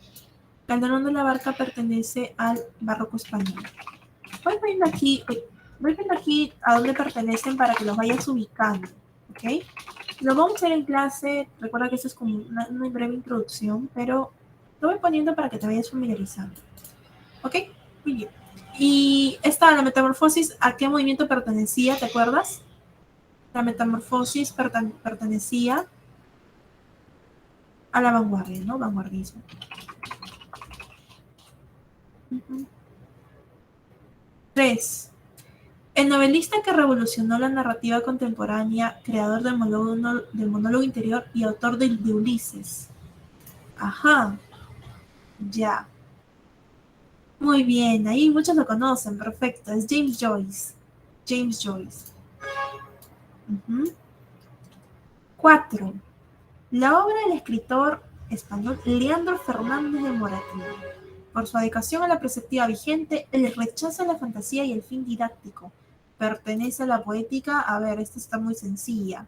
Calderón de la Barca pertenece al barroco español. Voy viendo aquí a dónde pertenecen para que los vayas ubicando. ¿Ok? Lo vamos a ver en clase. Recuerda que esto es como una breve introducción, pero lo voy poniendo para que te vayas familiarizando. ¿Ok? Muy bien. Y la metamorfosis, ¿a qué movimiento pertenecía? ¿Te acuerdas? La metamorfosis pertenecía a la vanguardia, ¿no? Vanguardismo. 3. El novelista que revolucionó la narrativa contemporánea, creador del monólogo interior y autor de Ulises. Ajá, ya. Muy bien, ahí muchos lo conocen, perfecto. Es James Joyce. James Joyce. 4. La obra del escritor español Leandro Fernández de Moratín. Por su dedicación a la perspectiva vigente, el rechazo a la fantasía y el fin didáctico. Pertenece a la poética. A ver, esta está muy sencilla.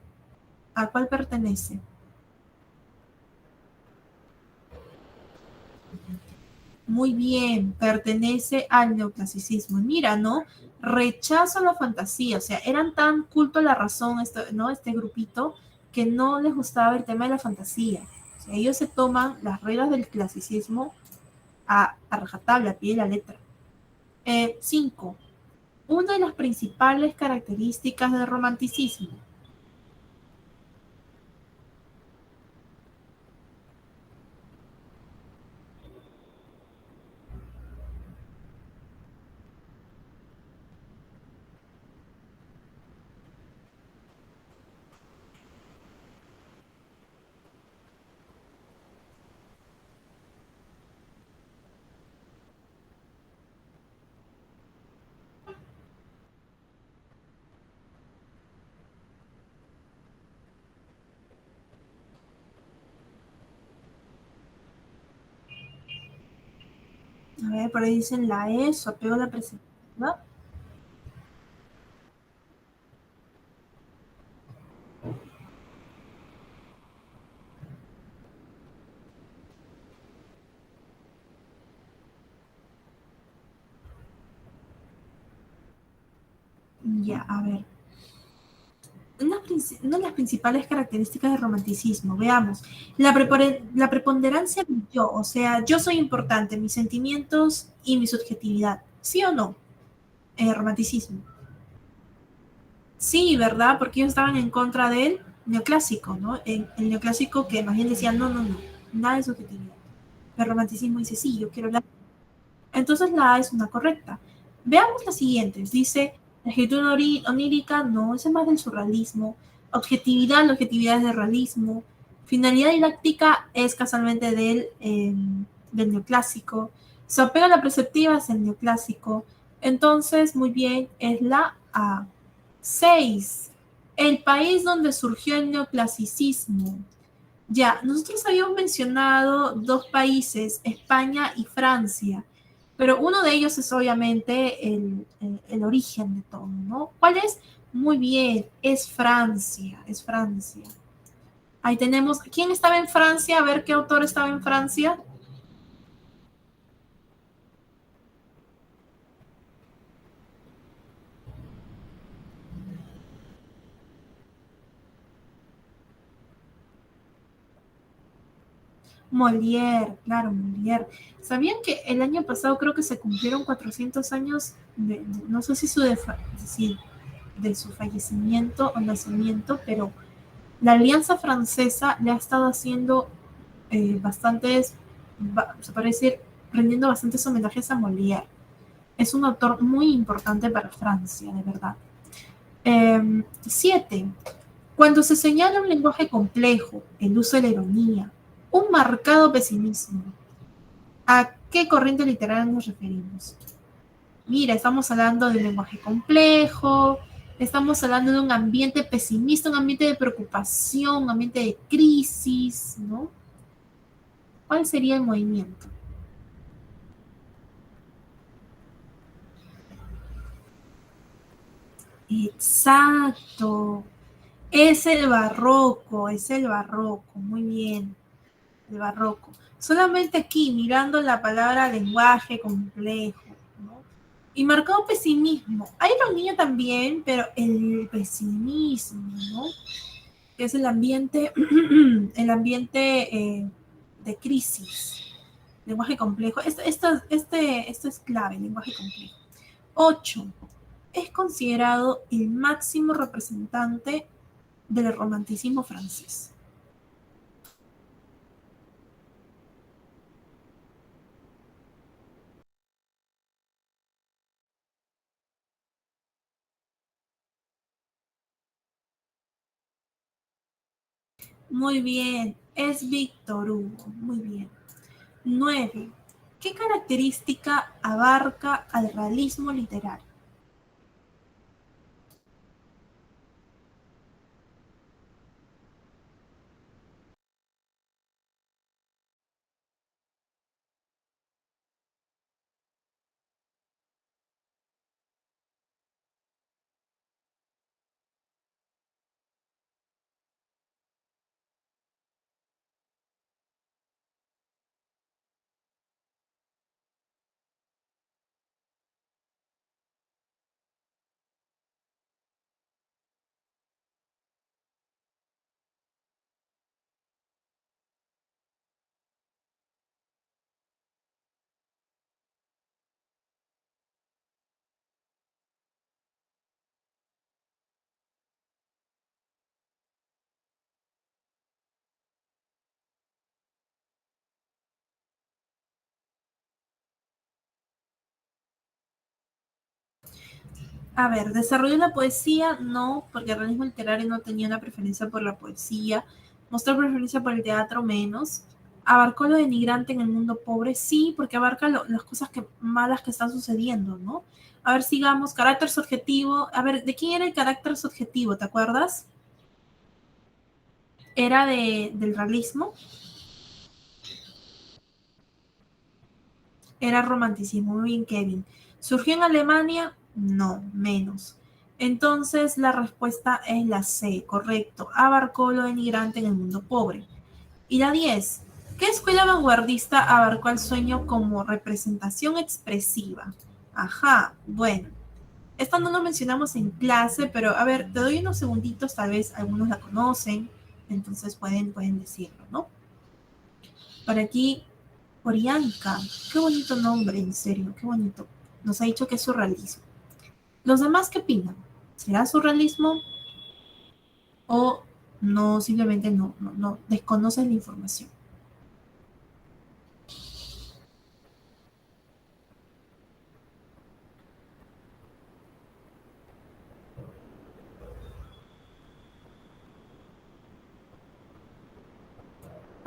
¿A cuál pertenece? Muy bien, pertenece al neoclasicismo. Mira, ¿no? Rechazo a la fantasía, o sea, eran tan culto a la razón, ¿no? Este grupito, que no les gustaba el tema de la fantasía. O sea, ellos se toman las reglas del clasicismo a rajatabla, a pie de la letra. 5. Una de las principales características del romanticismo. A ver, por ahí dicen la E, su apego a la perspectiva. Ya, a ver. Una de las principales características del romanticismo, veamos, la preponderancia del yo, o sea, yo soy importante, mis sentimientos y mi subjetividad, ¿sí o no? Romanticismo. Sí, ¿verdad? Porque ellos estaban en contra del neoclásico, ¿no? El neoclásico que más bien decía, no, no, no, nada de subjetividad. El romanticismo dice, sí, yo quiero la... Entonces la A es una correcta. Veamos las siguientes. Dice, la escritura onírica, no, ese es más del surrealismo. Objetividad, la objetividad es del realismo. Finalidad didáctica es casualmente del neoclásico. Se apega a la perceptiva es el neoclásico. Entonces, muy bien, es la A. 6. El país donde surgió el neoclasicismo. Ya, nosotros habíamos mencionado dos países, España y Francia, pero uno de ellos es obviamente el origen de todo, ¿no? ¿Cuál es? Muy bien, es Francia, es Francia. Ahí tenemos, ¿quién estaba en Francia? A ver qué autor estaba en Francia. Molière, claro, Molière. ¿Sabían que el año pasado creo que se cumplieron 400 años no sé de su fallecimiento o nacimiento, pero la Alianza Francesa le ha estado haciendo se puede decir, rendiendo bastantes homenajes a Molière. Es un autor muy importante para Francia, de verdad. 7. Cuando se señala un lenguaje complejo, el uso de la ironía, un marcado pesimismo, ¿a qué corriente literaria nos referimos? Mira, estamos hablando de un lenguaje complejo, estamos hablando de un ambiente pesimista, un ambiente de preocupación, un ambiente de crisis, ¿no? ¿Cuál sería el movimiento? Exacto. Es el barroco, muy bien, el barroco. Solamente aquí, mirando la palabra lenguaje complejo, ¿no? Y marcado pesimismo. Hay ironía también, pero el pesimismo, ¿no? Que es el ambiente de crisis, lenguaje complejo. Esto es clave, lenguaje complejo. 8. Es considerado el máximo representante del romanticismo francés. Muy bien, es Víctor Hugo. Muy bien. 9. ¿Qué característica abarca al realismo literario? A ver, ¿desarrolló la poesía? No, porque el realismo literario no tenía una preferencia por la poesía. ¿Mostró preferencia por el teatro? Menos. ¿Abarcó lo denigrante en el mundo pobre? Sí, porque abarca las cosas malas que están sucediendo, ¿no? A ver, sigamos. Carácter subjetivo. A ver, ¿de quién era el carácter subjetivo? ¿Te acuerdas? ¿Era del realismo? Era romanticismo. Muy bien, Kevin. ¿Surgió en Alemania? No, menos. Entonces la respuesta es la C, correcto. Abarcó lo denigrante en el mundo pobre. Y la 10. ¿Qué escuela vanguardista abarcó el sueño como representación expresiva? Ajá, bueno. Esto no lo mencionamos en clase, pero a ver, te doy unos segunditos, tal vez algunos la conocen, entonces pueden decirlo, ¿no? Por aquí, Orianka, qué bonito nombre, en serio, qué bonito. Nos ha dicho que es surrealismo. ¿Los demás qué opinan? ¿Será surrealismo o no, simplemente no desconocen la información?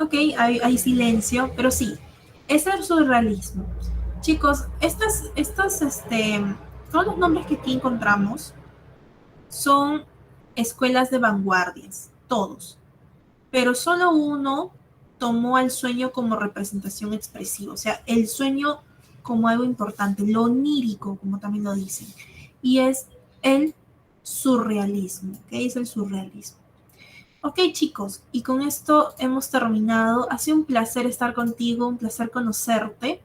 Ok, hay silencio, pero sí, es el surrealismo. Chicos, todos los nombres que aquí encontramos son escuelas de vanguardias, todos, pero solo uno tomó al sueño como representación expresiva, o sea, el sueño como algo importante, lo onírico, como también lo dicen, y es el surrealismo. ¿Qué es el surrealismo? Ok, chicos, y con esto hemos terminado. Ha sido un placer estar contigo, un placer conocerte.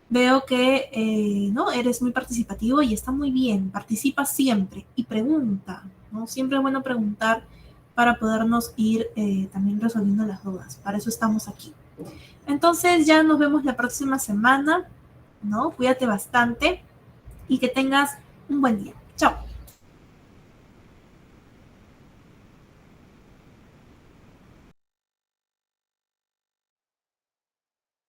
Veo que no eres muy participativo y está muy bien. Participa siempre y pregunta, ¿no? Siempre es bueno preguntar para podernos ir también resolviendo las dudas. Para eso estamos aquí. Entonces ya nos vemos la próxima semana, ¿no? Cuídate bastante y que tengas un buen día. Chao.